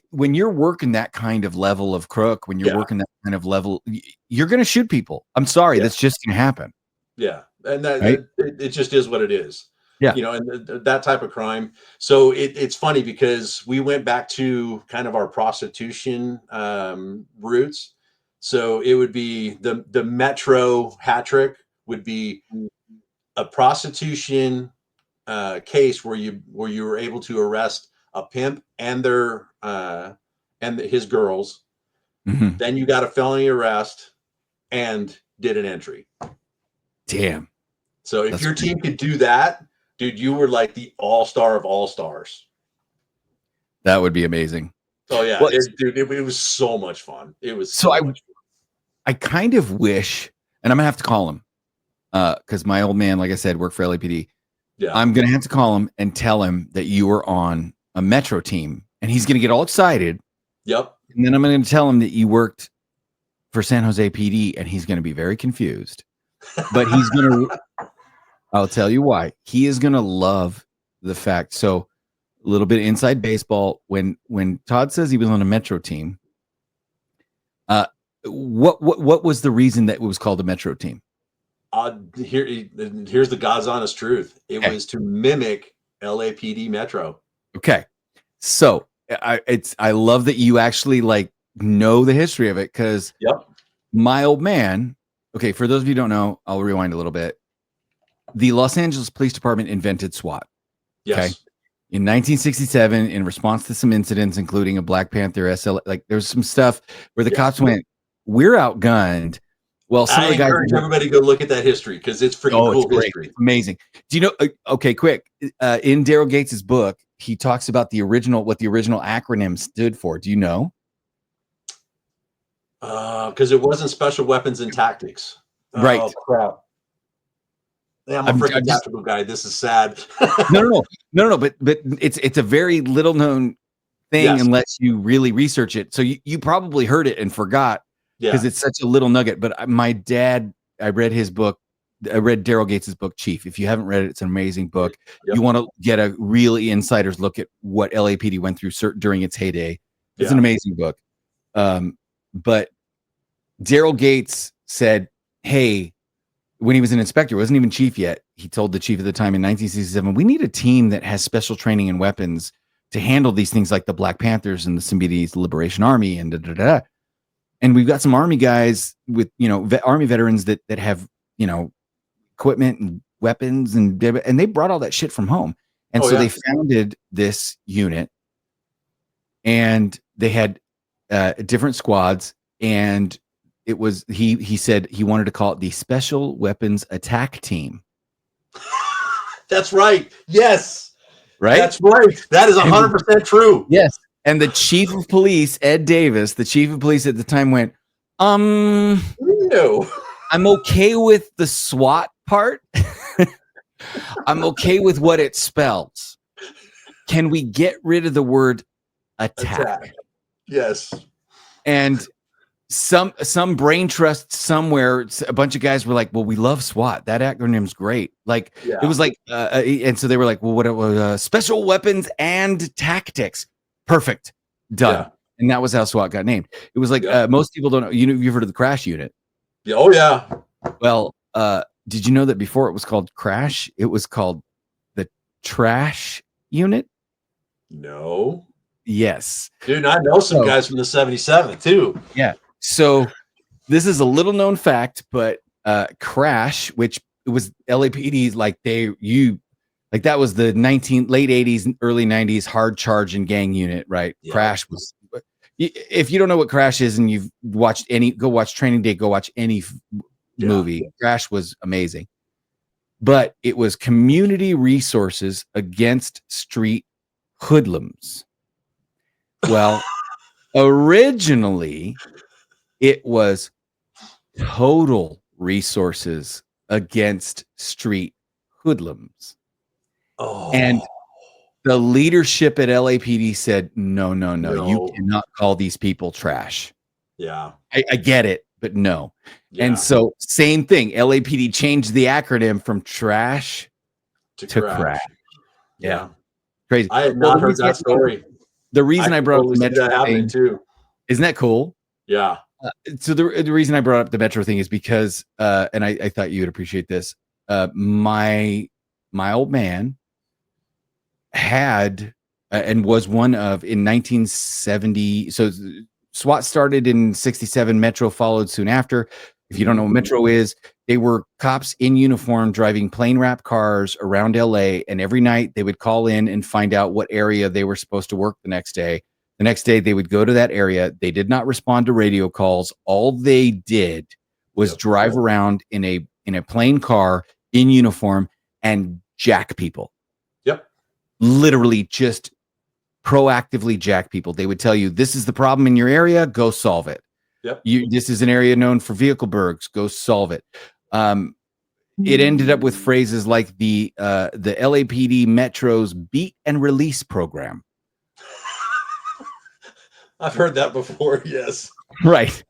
[SPEAKER 1] when you're working that kind of level of crook, when you're working that kind of level, you're going to shoot people. I'm sorry, that's just going to happen.
[SPEAKER 5] Yeah, and it just is what it is.
[SPEAKER 1] Yeah,
[SPEAKER 5] and that type of crime. So it's funny because we went back to kind of our prostitution roots. So it would be the Metro hat trick would be a prostitution case where you were able to arrest a pimp and their his girls. Then you got a felony arrest and did an entry.
[SPEAKER 1] Damn.
[SPEAKER 5] So if your team could do that, dude, you were like the all-star of all-stars. That
[SPEAKER 1] would be amazing.
[SPEAKER 5] Oh yeah, well, it was so much fun. It was so much fun.
[SPEAKER 1] I kind of wish, and I'm gonna have to call him because my old man, like I said, worked for LAPD.
[SPEAKER 5] Yeah,
[SPEAKER 1] I'm gonna have to call him and tell him that you were on a Metro team, and he's gonna get all excited.
[SPEAKER 5] Yep.
[SPEAKER 1] And then I'm gonna tell him that you worked for San Jose PD, and he's gonna be very confused. But he's gonna. I'll tell you why. He is gonna love the fact. So, a little bit of inside baseball. When Todd says he was on a Metro team, what was the reason that it was called a Metro team?
[SPEAKER 5] Here's the God's honest truth. It was to mimic LAPD Metro.
[SPEAKER 1] Okay, so I love that you actually know the history of it because my old man. Okay, for those of you who don't know, I'll rewind a little bit. The Los Angeles Police Department invented SWAT.
[SPEAKER 5] Yes.
[SPEAKER 1] Okay. In 1967, in response to some incidents, including a Black Panther SL, there's some stuff where the cops went, "We're outgunned." Well, some of the guys.
[SPEAKER 5] I encourage everybody to go look at that history because it's freaking cool history.
[SPEAKER 1] It's amazing. Do you know? Okay, quick. In Daryl Gates's book, he talks about what the original acronym stood for. Do you know?
[SPEAKER 5] Because it wasn't Special Weapons and Tactics.
[SPEAKER 1] Right.
[SPEAKER 5] Oh, crap. Yeah, I'm a freaking tactical guy. This is sad.
[SPEAKER 1] No. But it's a very little known thing unless you really research it. So you probably heard it and forgot because it's such a little nugget. But my dad, I read his book I read Daryl Gates's book Chief. If you haven't read it, it's an amazing book.
[SPEAKER 5] Yep.
[SPEAKER 1] You want to get a really insider's look at what LAPD went through during its heyday. It's an amazing book. But Daryl Gates said, hey, when he was an inspector, wasn't even chief yet, he told the chief at the time in 1967, we need a team that has special training in weapons to handle these things like the Black Panthers and the Symbionese Liberation Army and da-da-da. And we've got some Army guys with, Army veterans that have, equipment and weapons and they brought all that shit from home. And they founded this unit, and they had different squads, and it was he said he wanted to call it the Special Weapons Attack Team.
[SPEAKER 5] That's right. Yes.
[SPEAKER 1] Right.
[SPEAKER 5] That's right. That is 100% true.
[SPEAKER 1] Yes. And the chief of police, Ed Davis, the chief of police at the time went,
[SPEAKER 5] no.
[SPEAKER 1] I'm okay with the SWAT part. I'm okay with what it spells. Can we get rid of the word attack?
[SPEAKER 5] Yes.
[SPEAKER 1] And some brain trust somewhere, a bunch of guys were like, well, we love SWAT. That acronym's great. Like, it was like, and so they were like, well, what it was, special weapons and tactics. Perfect. Done. Yeah. And that was how SWAT got named. It was like, most people don't know, you've heard of the Crash Unit.
[SPEAKER 5] Yeah. Oh yeah.
[SPEAKER 1] Well, did you know that before it was called Crash, it was called the Trash Unit?
[SPEAKER 5] No.
[SPEAKER 1] Yes.
[SPEAKER 5] Dude, I know some guys from the 77 too.
[SPEAKER 1] Yeah. So this is a little known fact, but Crash, which it was LAPD's, like that was the late 80s, early 90s hard charge and gang unit, right? Yeah. Crash was, if you don't know what Crash is and you've watched go watch Training Day, go watch any movie. Crash was amazing. But it was community resources against street hoodlums. Well, originally it was total resources against street hoodlums.
[SPEAKER 5] Oh.
[SPEAKER 1] And the leadership at LAPD said, no, you cannot call these people trash.
[SPEAKER 5] Yeah.
[SPEAKER 1] I get it, but no. Yeah. And so same thing. LAPD changed the acronym from trash to crash. Yeah. Crazy.
[SPEAKER 5] I had not heard that story.
[SPEAKER 1] The reason I brought up the Metro thing
[SPEAKER 5] too.
[SPEAKER 1] Isn't that cool?
[SPEAKER 5] Yeah.
[SPEAKER 1] So the reason I brought up the Metro thing is because, and I thought you would appreciate this. My old man had and was one of in 1970. So SWAT started in 67. Metro followed soon after. If you don't know what Metro is, they were cops in uniform driving plane wrap cars around LA. And every night they would call in and find out what area they were supposed to work the next day. The next day they would go to that area. They did not respond to radio calls. All they did was drive around in a plane car in uniform and jack people.
[SPEAKER 5] Yep.
[SPEAKER 1] Literally just proactively jack people. They would tell you, this is the problem in your area, go solve it.
[SPEAKER 5] Yep.
[SPEAKER 1] This is an area known for vehicle burgs, go solve it. It ended up with phrases like the LAPD Metro's beat and release program.
[SPEAKER 5] I've heard that before. Yes.
[SPEAKER 1] Right.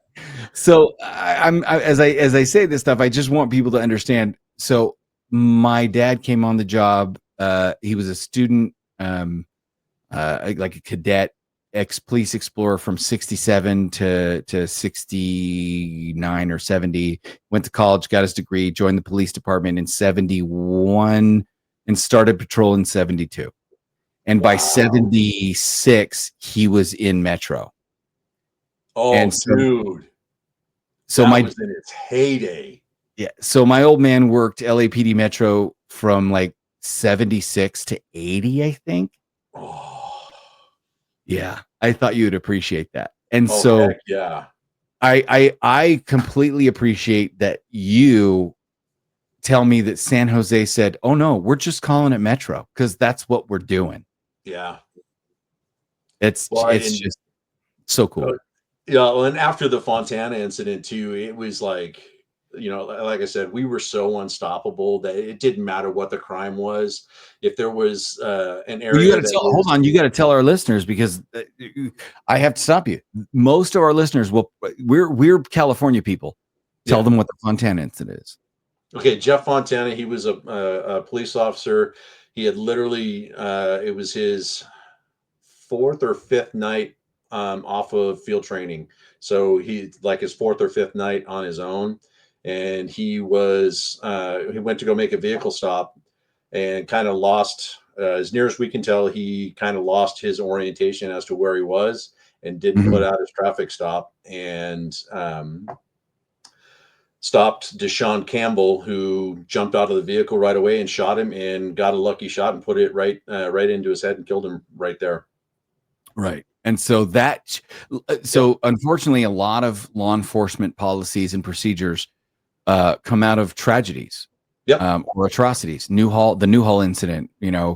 [SPEAKER 1] So as I say this stuff, I just want people to understand. So my dad came on the job. He was a student, like a cadet, ex-police explorer from 67 to 69 or 70. Went to college, got his degree, joined the police department in 71, and started patrol in 72. And by 76, he was in Metro.
[SPEAKER 5] Oh,
[SPEAKER 1] and so,
[SPEAKER 5] dude.
[SPEAKER 1] So
[SPEAKER 5] that was in its heyday.
[SPEAKER 1] Yeah. So my old man worked LAPD Metro from like 76 to 80, I think.
[SPEAKER 5] Oh.
[SPEAKER 1] Yeah. I thought you would appreciate that. And so
[SPEAKER 5] heck yeah.
[SPEAKER 1] I completely appreciate that you tell me that San Jose said, oh no, we're just calling it Metro because that's what we're doing.
[SPEAKER 5] Yeah.
[SPEAKER 1] It's just so cool.
[SPEAKER 5] Yeah. And after the Fontana incident too, it was like, like I said, we were so unstoppable that it didn't matter what the crime was. If there was an area,
[SPEAKER 1] hold on, you got to tell our listeners, because I have to stop you. Most of our listeners we're California people. Tell them what the Fontana incident is.
[SPEAKER 5] Okay, Jeff Fontana, he was a police officer. He had literally, it was his fourth or fifth night off of field training. So he like his fourth or fifth night on his own, and he went to go make a vehicle stop and kind of lost. As near as we can tell, he kind of lost his orientation as to where he was and didn't put
[SPEAKER 1] Mhm.
[SPEAKER 5] out his traffic stop, and stopped Deshaun Campbell, who jumped out of the vehicle right away and shot him, and got a lucky shot and put it right into his head and killed him right there.
[SPEAKER 1] Right. And so
[SPEAKER 5] Yep.
[SPEAKER 1] unfortunately, a lot of law enforcement policies and procedures come out of tragedies
[SPEAKER 5] Yep.
[SPEAKER 1] or atrocities. The Newhall incident,
[SPEAKER 5] Yeah.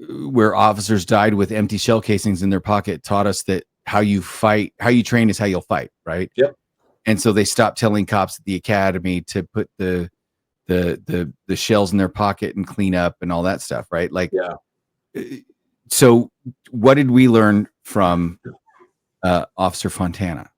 [SPEAKER 1] where officers died with empty shell casings in their pocket, taught us that how you train is how you'll fight, right?
[SPEAKER 5] Yep.
[SPEAKER 1] And so they stopped telling cops at the academy to put the shells in their pocket and clean up and all that stuff, right? Like,
[SPEAKER 5] Yeah.
[SPEAKER 1] so what did we learn from Officer Fontana?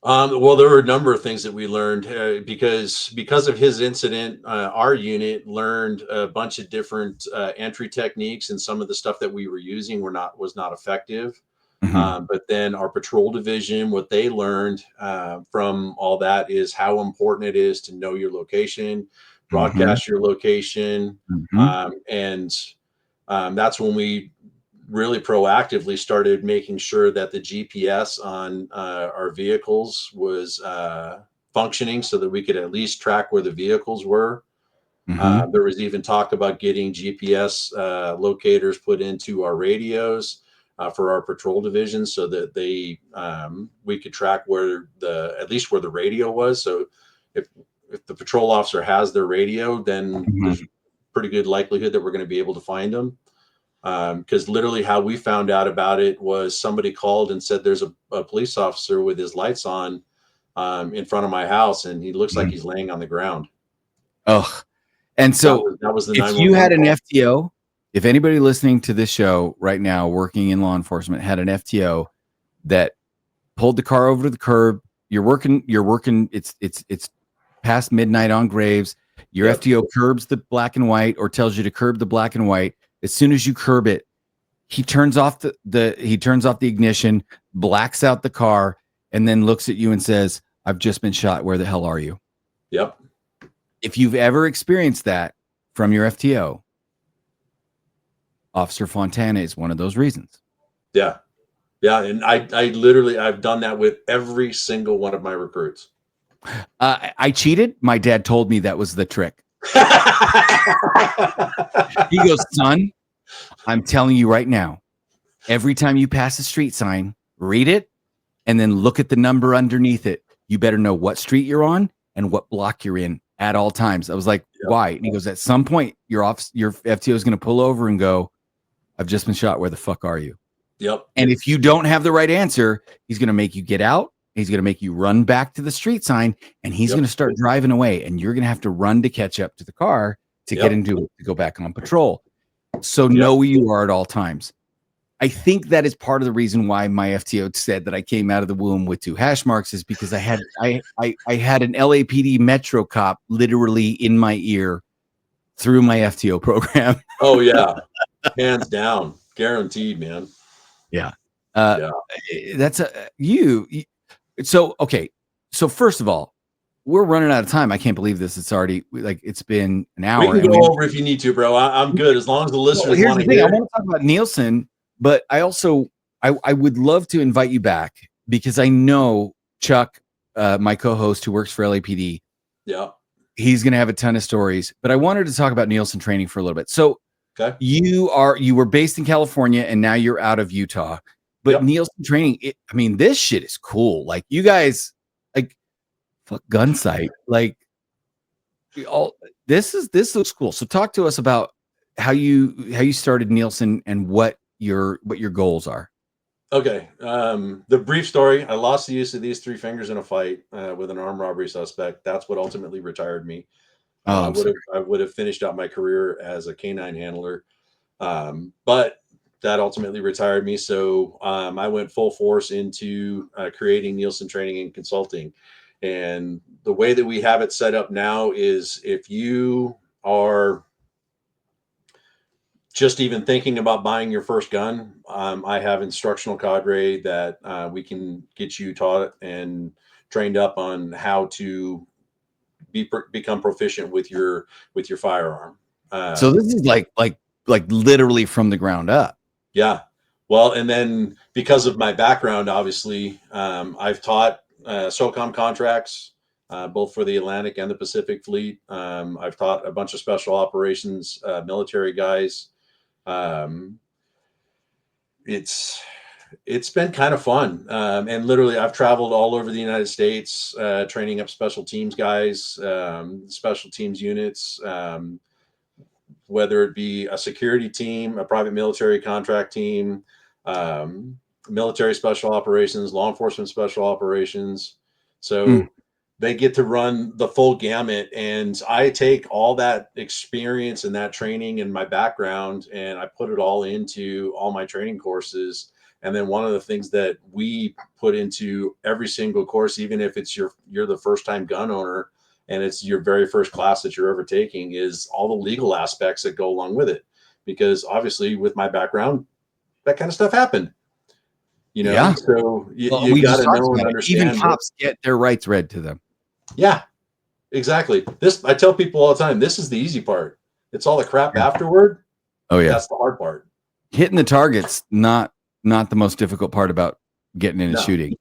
[SPEAKER 5] Well, there were a number of things that we learned because of his incident. Our unit learned a bunch of different entry techniques, and some of the stuff that we were using was not effective.
[SPEAKER 1] Mhm.
[SPEAKER 5] But then our patrol division, what they learned from all that is how important it is to know your location,
[SPEAKER 1] Mhm.
[SPEAKER 5] broadcast your location,
[SPEAKER 1] Mhm.
[SPEAKER 5] and that's when we really proactively started making sure that the GPS on our vehicles was functioning so that we could at least track where the vehicles were.
[SPEAKER 1] Mhm.
[SPEAKER 5] There was even talk about getting GPS locators put into our radios for our patrol division so that we could track at least where the radio was. So if if the patrol officer has their radio, then
[SPEAKER 1] Mhm.
[SPEAKER 5] there's pretty good likelihood that we're going to be able to find them. Because literally how we found out about it was somebody called and said there's a police officer with his lights on in front of my house, and he looks like
[SPEAKER 1] Mhm.
[SPEAKER 5] he's laying on the ground.
[SPEAKER 1] Ugh. And so
[SPEAKER 5] That was the
[SPEAKER 1] if you
[SPEAKER 5] 911
[SPEAKER 1] had an
[SPEAKER 5] call.
[SPEAKER 1] FTO, if anybody listening to this show right now working in law enforcement had an FTO that pulled the car over to the curb, you're working, it's past midnight on Graves. Your
[SPEAKER 5] Yep.
[SPEAKER 1] FTO curbs the black and white or tells you to curb the black and white. As soon as you curb it, he turns off the ignition, blacks out the car, and then looks at you and says, "I've just been shot. Where the hell are you?"
[SPEAKER 5] Yep.
[SPEAKER 1] If you've ever experienced that from your FTO, Officer Fontana is one of those reasons.
[SPEAKER 5] Yeah. Yeah. And I literally, I've done that with every single one of my recruits.
[SPEAKER 1] I cheated. My dad told me that was the trick. He goes, "Son, I'm telling you right now, every time you pass a street sign, read it and then look at the number underneath it. You better know what street you're on and what block you're in at all times." I was like,
[SPEAKER 5] Yep.
[SPEAKER 1] "Why?" And he goes, "At some point, your FTO is going to pull over and go, 'I've just been shot. Where the fuck are you?'"
[SPEAKER 5] Yep.
[SPEAKER 1] And if you don't have the right answer, he's going to make you get out. He's going to make you run back to the street sign, and he's
[SPEAKER 5] Yep.
[SPEAKER 1] going to start driving away. And you're going to have to run to catch up to the car to get
[SPEAKER 5] Yep.
[SPEAKER 1] into it to go back on patrol. So
[SPEAKER 5] Yep.
[SPEAKER 1] know who you are at all times. I think that is part of the reason why my FTO said that I came out of the womb with 2 hash marks is because I had an LAPD Metro cop literally in my ear through my FTO program.
[SPEAKER 5] Oh yeah. Hands down. Guaranteed, man.
[SPEAKER 1] Yeah. Uh,
[SPEAKER 5] Yeah.
[SPEAKER 1] that's so okay. So first of all, we're running out of time. I can't believe this. It's already like it's been an
[SPEAKER 5] We
[SPEAKER 1] hour.
[SPEAKER 5] can
[SPEAKER 1] And
[SPEAKER 5] go over if you need to, bro. I'm good as long as the
[SPEAKER 1] well,
[SPEAKER 5] listeners
[SPEAKER 1] here's
[SPEAKER 5] want
[SPEAKER 1] the
[SPEAKER 5] to
[SPEAKER 1] thing. I
[SPEAKER 5] hear.
[SPEAKER 1] want to talk about Nielsen, but I also I would love to invite you back because I know Chuck, my co-host who works for LAPD,
[SPEAKER 5] Yeah.
[SPEAKER 1] he's going to have a ton of stories. But I wanted to talk about Nielsen training for a little bit. So
[SPEAKER 5] Okay.
[SPEAKER 1] you were based in California and now you're out of Utah. But
[SPEAKER 5] Yep.
[SPEAKER 1] Nielsen training, I mean, this shit is cool. Like you guys, like fuck gun sight, like all this looks cool. So talk to us about how you started Nielsen and what your goals are.
[SPEAKER 5] Okay. The brief story: I lost the use of these 3 fingers in a fight with an armed robbery suspect. That's what ultimately retired me.
[SPEAKER 1] Oh, I'm sorry.
[SPEAKER 5] I would have finished out my career as a canine handler, but that ultimately retired me. So I went full force into creating Nielsen Training and Consulting. And the way that we have it set up now is if you are just even thinking about buying your first gun, I have instructional cadre that we can get you taught and trained up on how to become proficient with your firearm.
[SPEAKER 1] So this is like literally from the ground up.
[SPEAKER 5] Yeah. Well, and then because of my background, obviously, I've taught SOCOM contracts, both for the Atlantic and the Pacific Fleet. I've taught a bunch of special operations military guys. It's been kind of fun, and literally I've traveled all over the United States training up special teams guys, special teams units, whether it be a security team, a private military contract team, military special operations, law enforcement special operations. So they get to run the full gamut, and I take all that experience and that training and my background and I put it all into all my training courses. And then one of the things that we put into every single course, even if it's you're the first time gun owner and it's your very first class that you're ever taking, is all the legal aspects that go along with it. Because obviously with my background, that kind of stuff happened. You know,
[SPEAKER 1] Yeah.
[SPEAKER 5] so you got to know and understand.
[SPEAKER 1] Even cops get their rights read to them.
[SPEAKER 5] Yeah, exactly. I tell people all the time, this is the easy part. It's all the crap afterward.
[SPEAKER 1] Oh yeah.
[SPEAKER 5] That's the hard part.
[SPEAKER 1] Hitting the target's not the most difficult part about getting in and shooting.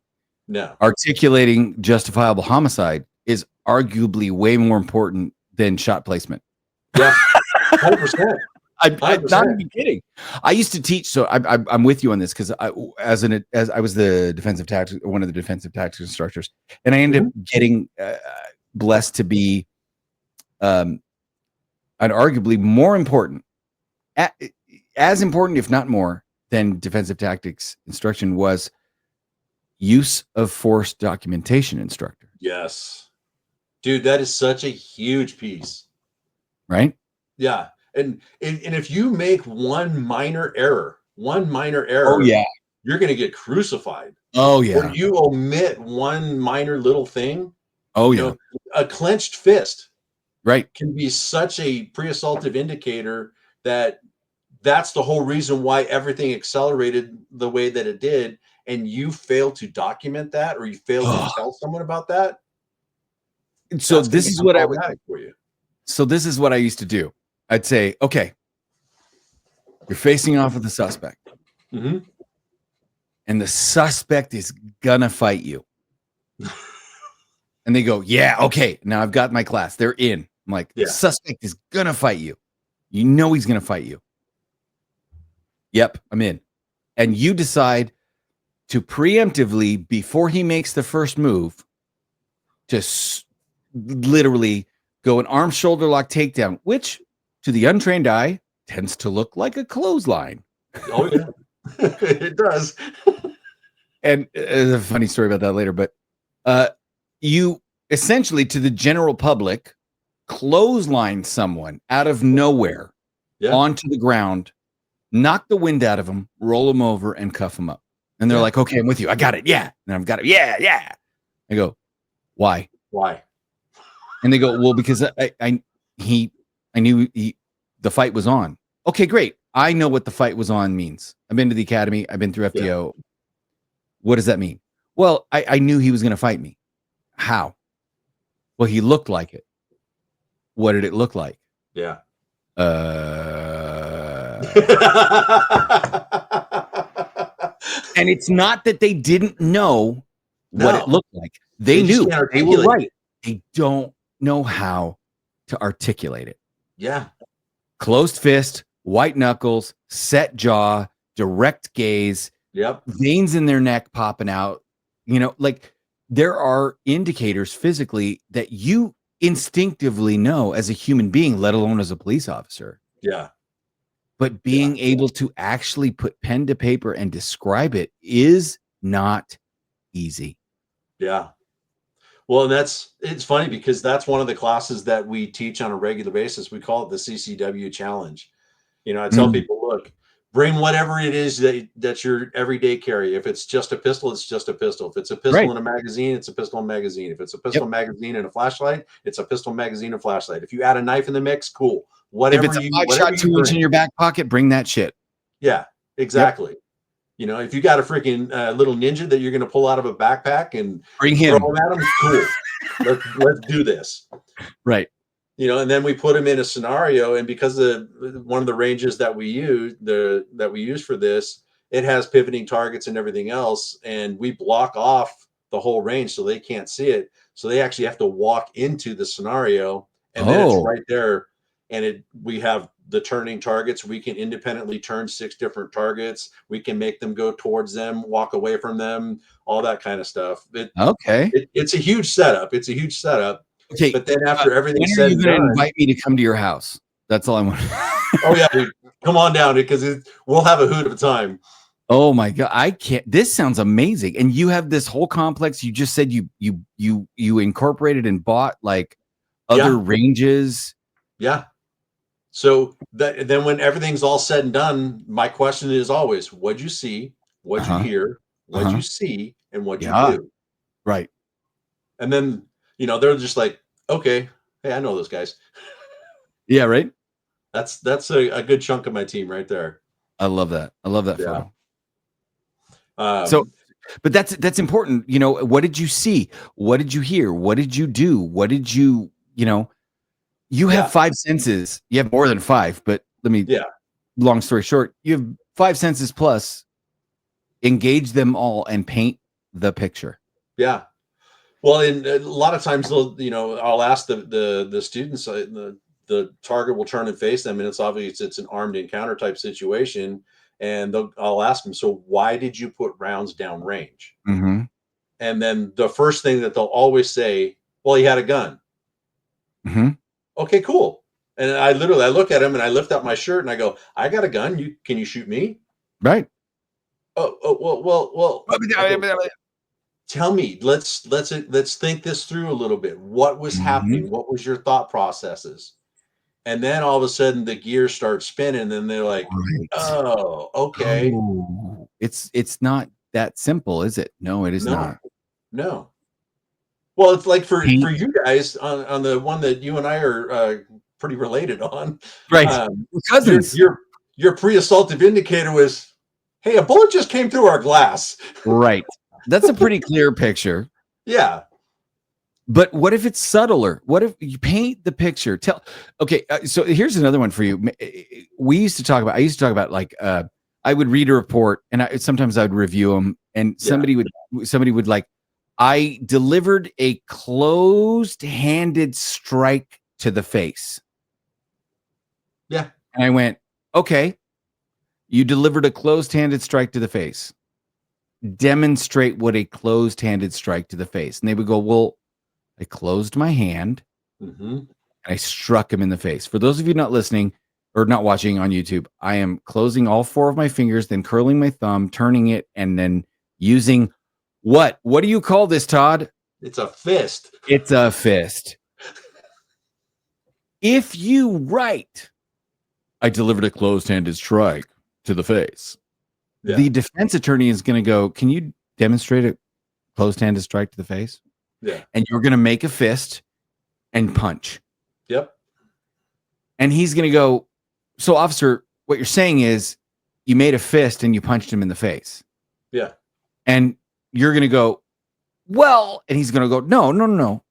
[SPEAKER 5] No.
[SPEAKER 1] Articulating justifiable homicide is arguably way more important than shot placement.
[SPEAKER 5] Yeah. 100%.
[SPEAKER 1] I'm not even kidding. I used to teach, so I'm with you on this because as I was the one of the defensive tactics instructors, and I ended up getting blessed to be, an arguably more important, as important if not more than defensive tactics instruction was use of force documentation instructor.
[SPEAKER 5] Yes, dude, that is such a huge piece,
[SPEAKER 1] right?
[SPEAKER 5] Yeah. And if you make one minor error,
[SPEAKER 1] oh yeah,
[SPEAKER 5] you're going to get crucified.
[SPEAKER 1] Oh yeah.
[SPEAKER 5] When you omit one minor little thing,
[SPEAKER 1] oh yeah,
[SPEAKER 5] a clenched fist,
[SPEAKER 1] right,
[SPEAKER 5] can be such a pre-assaultive indicator that that's the whole reason why everything accelerated the way that it did, and you fail to document that, or you fail to tell someone about that.
[SPEAKER 1] So this is what I would
[SPEAKER 5] for you.
[SPEAKER 1] So this is what I used to do. I'd say, okay, you're facing off with the suspect.
[SPEAKER 5] Mm-hmm.
[SPEAKER 1] And the suspect is gonna fight you. And they go, yeah, okay. Now I've got my class. They're in. I'm like, the suspect is gonna fight you. You know he's gonna fight you. Yep, I'm in. And you decide to preemptively, before he makes the first move, to literally go an arm shoulder lock takedown, which to the untrained eye tends to look like a clothesline.
[SPEAKER 5] Oh yeah, it does.
[SPEAKER 1] And there's a funny story about that later, but you essentially, to the general public, clothesline someone out of nowhere onto the ground, knock the wind out of them, roll them over, and cuff them up. And they're like, okay, I'm with you. I got it. Yeah. And I've got it. Yeah. Yeah. I go, why?
[SPEAKER 5] Why?
[SPEAKER 1] And they go, well, because I knew the fight was on. Okay, great. I know what the fight was on means. I've been to the academy. I've been through FTO. Yeah. What does that mean? Well, I knew he was going to fight me. How? Well, he looked like it. What did it look like?
[SPEAKER 5] Yeah.
[SPEAKER 1] And it's not that they didn't know what it looked like. They knew. They were right. They don't know how to articulate it.
[SPEAKER 5] Yeah.
[SPEAKER 1] Closed fist, white knuckles, set jaw, direct gaze.
[SPEAKER 5] Yep.
[SPEAKER 1] Veins in their neck popping out. You know, like there are indicators physically that you instinctively know as a human being, let alone as a police officer.
[SPEAKER 5] Yeah.
[SPEAKER 1] But being able to actually put pen to paper and describe it is not easy.
[SPEAKER 5] Yeah. Well, and it's funny because that's one of the classes that we teach on a regular basis. We call it the CCW challenge. You know, I tell people, look, Bring whatever it is that's your everyday carry. If it's just a pistol, it's just a pistol. If it's a pistol
[SPEAKER 1] Right.
[SPEAKER 5] and a magazine, it's a pistol and magazine. If it's a pistol
[SPEAKER 1] Yep.
[SPEAKER 5] magazine and a flashlight, it's a pistol magazine and flashlight. If you add a knife in the mix, cool.
[SPEAKER 1] If
[SPEAKER 5] Whatever
[SPEAKER 1] it's a
[SPEAKER 5] you
[SPEAKER 1] 5-shot 2-inch in
[SPEAKER 5] bring.
[SPEAKER 1] your back pocket, bring that shit.
[SPEAKER 5] Yeah, exactly. You know, if you got a freaking little ninja that you're going to pull out of a backpack and
[SPEAKER 1] Bring
[SPEAKER 5] throw
[SPEAKER 1] him.
[SPEAKER 5] him at him, cool. Let's do this.
[SPEAKER 1] Right.
[SPEAKER 5] You know, and then we put him in a scenario, and because of one of the ranges that we use for this, it has pivoting targets and everything else, and we block off the whole range so they can't see it. So they actually have to walk into the scenario, and then it's right there. And we have the turning targets. We can independently turn 6 different targets. We can make them go towards them, walk away from them, all that kind of stuff. It's a huge setup. It's a huge setup.
[SPEAKER 1] Okay,
[SPEAKER 5] but then after everything's
[SPEAKER 1] when
[SPEAKER 5] said
[SPEAKER 1] are you
[SPEAKER 5] and
[SPEAKER 1] going to
[SPEAKER 5] done,
[SPEAKER 1] invite me to come to your house? That's all I want.
[SPEAKER 5] oh yeah, dude, come on down because we'll have a hoot of a time.
[SPEAKER 1] Oh my god, I can't. This sounds amazing. And you have this whole complex. You just said you incorporated and bought like other ranges.
[SPEAKER 5] Yeah. So then when everything's all said and done, my question is always, what'd you see? What'd you hear? What'd you see? And what'd you do?
[SPEAKER 1] Right.
[SPEAKER 5] And then, you know, they're just like, okay, hey, I know those guys.
[SPEAKER 1] Yeah, right.
[SPEAKER 5] That's a good chunk of my team right there.
[SPEAKER 1] I love that. I love that
[SPEAKER 5] Yeah.
[SPEAKER 1] photo. So, but that's important. You know, what did you see? What did you hear? What did you do? What did you know? You have 5 senses. You have more than 5, but long story short, you have 5 senses plus. Engage them all and paint the picture.
[SPEAKER 5] Yeah. Well, and a lot of times I'll ask the students, the target will turn and face them, and it's obvious it's an armed encounter type situation. And I'll ask them, so why did you put rounds down range?
[SPEAKER 1] Mm-hmm.
[SPEAKER 5] And then the first thing that they'll always say, well, he had a gun.
[SPEAKER 1] Mm-hmm.
[SPEAKER 5] Okay, cool. And I look at him and I lift up my shirt and I go, I got a gun. Can you shoot me?
[SPEAKER 1] Right.
[SPEAKER 5] Well. Tell me, let's think this through a little bit. What was happening? What was your thought processes? And then all of a sudden the gears start spinning and they're like, oh, okay.
[SPEAKER 1] Oh, it's not that simple, is it? No, it is not.
[SPEAKER 5] No. Well, it's like for you guys on the one that you and I are pretty related on.
[SPEAKER 1] Right. Cousins.
[SPEAKER 5] Your pre-assaultive indicator was, hey, a bullet just came through our glass.
[SPEAKER 1] Right. That's a pretty clear picture.
[SPEAKER 5] Yeah.
[SPEAKER 1] But what if it's subtler? What if you paint the picture? So here's another one for you. I used to talk about like I would read a report and sometimes I would review them, and somebody would like, I delivered a closed-handed strike to the face.
[SPEAKER 5] Yeah.
[SPEAKER 1] And I went, okay, you delivered a closed-handed strike to the face. Demonstrate what a closed-handed strike to the face. And they would go, well, I closed my hand and I struck him in the face. For those of you not listening or not watching on YouTube, I am closing all 4 of my fingers, then curling my thumb, turning it, and then using what do you call this, Todd?
[SPEAKER 5] It's a fist.
[SPEAKER 1] It's a fist. If you write, I delivered a closed-handed strike to the face, the defense attorney is going to go, can you demonstrate a closed-handed strike to the face?
[SPEAKER 5] Yeah.
[SPEAKER 1] And you're going to make a fist and punch.
[SPEAKER 5] Yep.
[SPEAKER 1] And he's going to go, so officer, what you're saying is you made a fist and you punched him in the face.
[SPEAKER 5] Yeah.
[SPEAKER 1] And you're going to go, well, and he's going to go, no.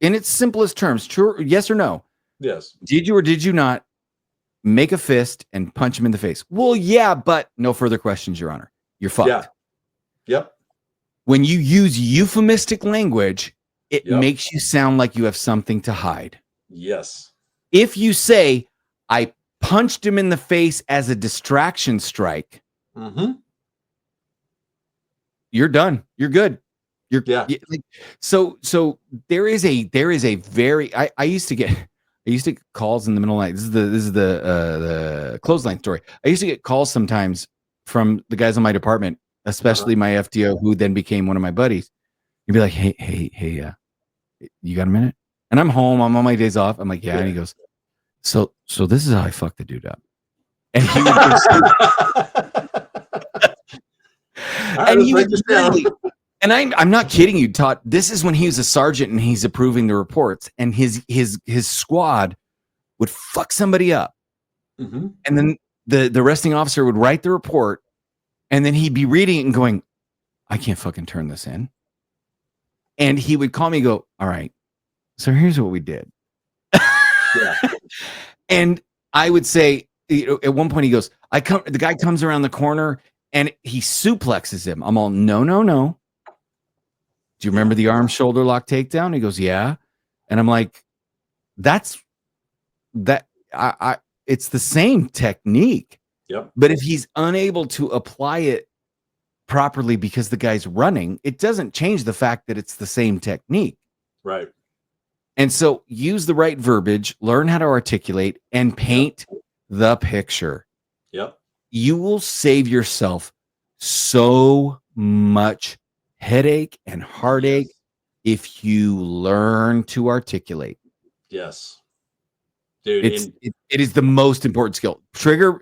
[SPEAKER 1] In its simplest terms, true, yes or no?
[SPEAKER 5] Yes.
[SPEAKER 1] Did you or did you not make a fist and punch him in the face? Well, yeah, but no further questions, Your Honor. You're fucked.
[SPEAKER 5] Yeah. Yep.
[SPEAKER 1] When you use euphemistic language, it makes you sound like you have something to hide.
[SPEAKER 5] Yes.
[SPEAKER 1] If you say, I punched him in the face as a distraction strike, you're done. You're good. So there is a very, I used to get calls in the middle of the night. This is the clothesline story. I used to get calls sometimes from the guys in my department, especially my FDO, who then became one of my buddies. You'd be like, hey, you got a minute? And I'm home. I'm on my days off. I'm like, yeah. And he goes, so this is how I fucked the dude up. And he would and he would literally, and I'm not kidding you, Todd. This is when he was a sergeant and he's approving the reports, and his squad would fuck somebody up,
[SPEAKER 5] Mm-hmm.
[SPEAKER 1] and then the arresting officer would write the report, and then he'd be reading it and going, I can't fucking turn this in. And he would call me and go, all right, so here's what we did.
[SPEAKER 5] Yeah.
[SPEAKER 1] And I would say, at one point he goes, the guy comes around the corner and he suplexes him. I'm all, no. Do you remember the arm shoulder lock takedown? He goes, yeah. And I'm like, it's the same technique.
[SPEAKER 5] Yep.
[SPEAKER 1] But if he's unable to apply it properly because the guy's running, it doesn't change the fact that it's the same technique.
[SPEAKER 5] Right.
[SPEAKER 1] And so use the right verbiage, learn how to articulate, and paint the picture.
[SPEAKER 5] Yep.
[SPEAKER 1] You will save yourself so much headache and heartache if you learn to articulate.
[SPEAKER 5] Yes. Dude,
[SPEAKER 1] it is the most important skill. Trigger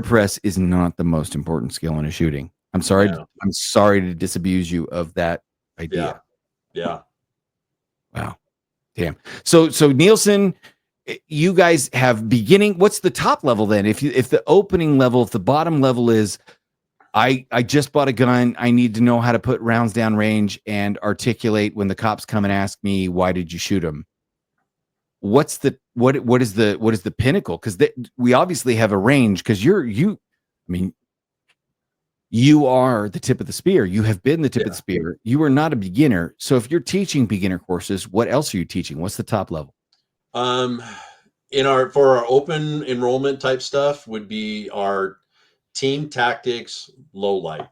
[SPEAKER 1] press is not the most important skill in a shooting. I'm sorry.
[SPEAKER 5] No.
[SPEAKER 1] I'm sorry to disabuse you of that idea.
[SPEAKER 5] Yeah.
[SPEAKER 1] Wow. Damn. So Nielsen, you guys have beginning. What's the top level then? If the opening level, if the bottom level is, I just bought a gun. I need to know how to put rounds down range and articulate when the cops come and ask me, why did you shoot him? What is the pinnacle? Because we obviously have a range, because you are the tip of the spear. You have been the tip of the spear. You are not a beginner. So if you're teaching beginner courses, what else are you teaching? What's the top level?
[SPEAKER 5] For our open enrollment type stuff would be our team tactics low light.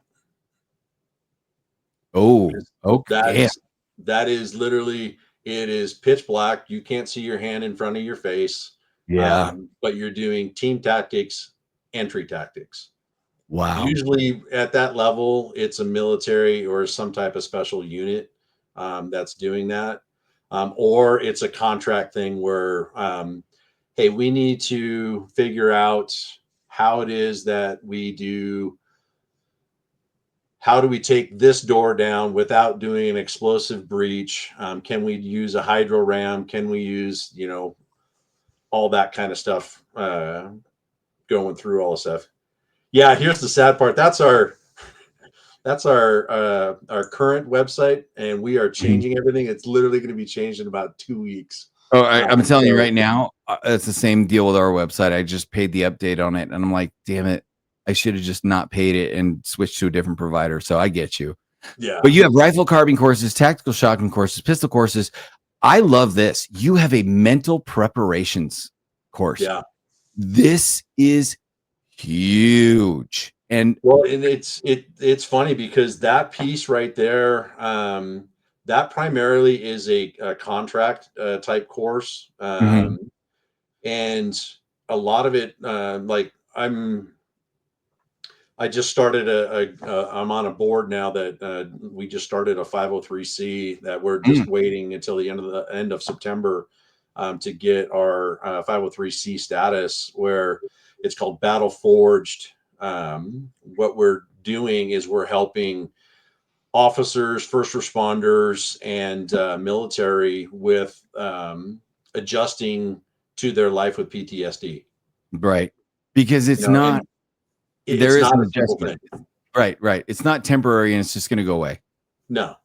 [SPEAKER 1] Oh, okay.
[SPEAKER 5] That is literally, it is pitch black. You can't see your hand in front of your face.
[SPEAKER 1] Yeah.
[SPEAKER 5] But you're doing team tactics, entry tactics.
[SPEAKER 1] Wow.
[SPEAKER 5] Usually at that level, it's a military or some type of special unit that's doing that. Or it's a contract thing where, hey, we need to figure out how it is that how do we take this door down without doing an explosive breach? Can we use a hydro ram? Can we use, all that kind of stuff, going through all the stuff. Yeah. Here's the sad part. That's our current website, and we are changing everything. It's literally going to be changed in about 2 weeks.
[SPEAKER 1] Oh, I'm telling you right now, it's the same deal with our website. I just paid the update on it, and I'm like, damn it, I should have just not paid it and switched to a different provider. So I get you.
[SPEAKER 5] Yeah.
[SPEAKER 1] But you have rifle carbine courses, tactical shotgun courses, pistol courses. I love this. You have a mental preparations course.
[SPEAKER 5] Yeah.
[SPEAKER 1] This is huge. And
[SPEAKER 5] it's funny because that piece right there, that primarily is a contract type course. And a lot of it, I just started I'm on a board now that we just started a 503c that we're just waiting until the end of September to get our 503c status, where it's called Battle Forged. What we're doing is we're helping officers, first responders, and military with adjusting to their life with PTSD.
[SPEAKER 1] Right. Because it's not, there is an adjustment. Right. It's not temporary and it's just going to go away.
[SPEAKER 5] No.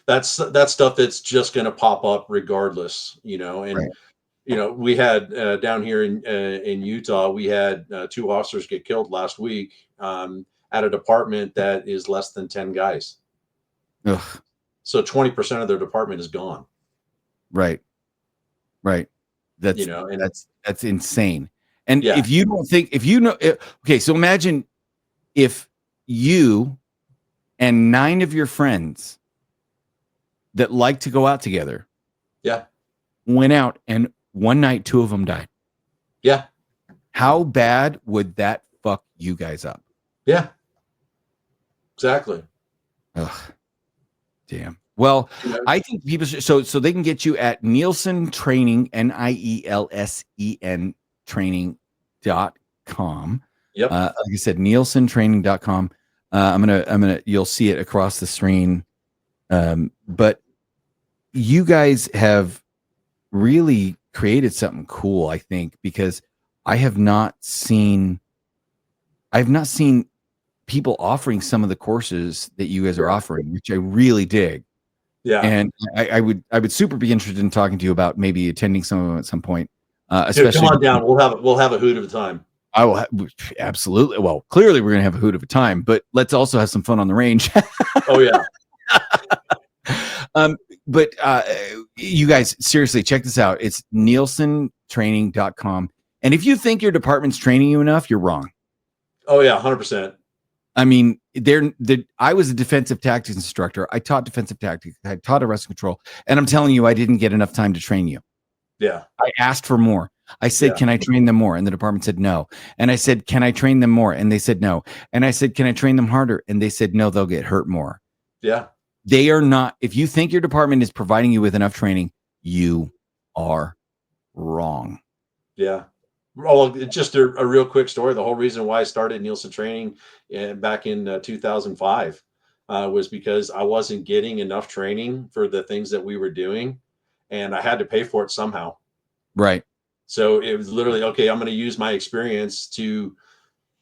[SPEAKER 5] That's stuff that's just going to pop up regardless, and we had down here in Utah, we had 2 officers get killed last week at a department that is less than 10 guys.
[SPEAKER 1] Ugh.
[SPEAKER 5] So 20% of their department is gone.
[SPEAKER 1] Right. That's insane. And if you don't think, okay, so imagine if you and 9 of your friends that like to go out together, went out and one night 2 of them died.
[SPEAKER 5] Yeah.
[SPEAKER 1] How bad would that fuck you guys up?
[SPEAKER 5] Yeah. Exactly.
[SPEAKER 1] Ugh. Damn. Well, I think people should, so they can get you at Nielsen Training, Nielsen training.com.
[SPEAKER 5] Yep.
[SPEAKER 1] Like I said, nielsentraining.com. You'll see it across the screen. But you guys have really created something cool, I think, because I've not seen people offering some of the courses that you guys are offering, which I really dig.
[SPEAKER 5] Yeah.
[SPEAKER 1] And I would super be interested in talking to you about maybe attending some of them at some point.
[SPEAKER 5] Dude, come on down. We'll have a hoot of a time.
[SPEAKER 1] I will absolutely. Well, clearly we're going to have a hoot of a time, but let's also have some fun on the range.
[SPEAKER 5] Oh yeah.
[SPEAKER 1] But you guys, seriously, check this out. It's nielsentraining.com. And if you think your department's training you enough, you're wrong.
[SPEAKER 5] Oh yeah, 100%.
[SPEAKER 1] I mean, I was a defensive tactics instructor. I taught defensive tactics. I taught arrest control. And I'm telling you, I didn't get enough time to train you.
[SPEAKER 5] Yeah.
[SPEAKER 1] I asked for more. I said, can I train them more? And the department said no. And I said, can I train them more? And they said no. And I said, can I train them harder? And they said, no, they'll get hurt more.
[SPEAKER 5] Yeah.
[SPEAKER 1] They are not. If you think your department is providing you with enough training, you are wrong.
[SPEAKER 5] Yeah. Well, it's just a real quick story. The whole reason why I started Nielsen Training back in 2005 was because I wasn't getting enough training for the things that we were doing, and I had to pay for it somehow.
[SPEAKER 1] Right.
[SPEAKER 5] So it was literally, okay, I'm going to use my experience to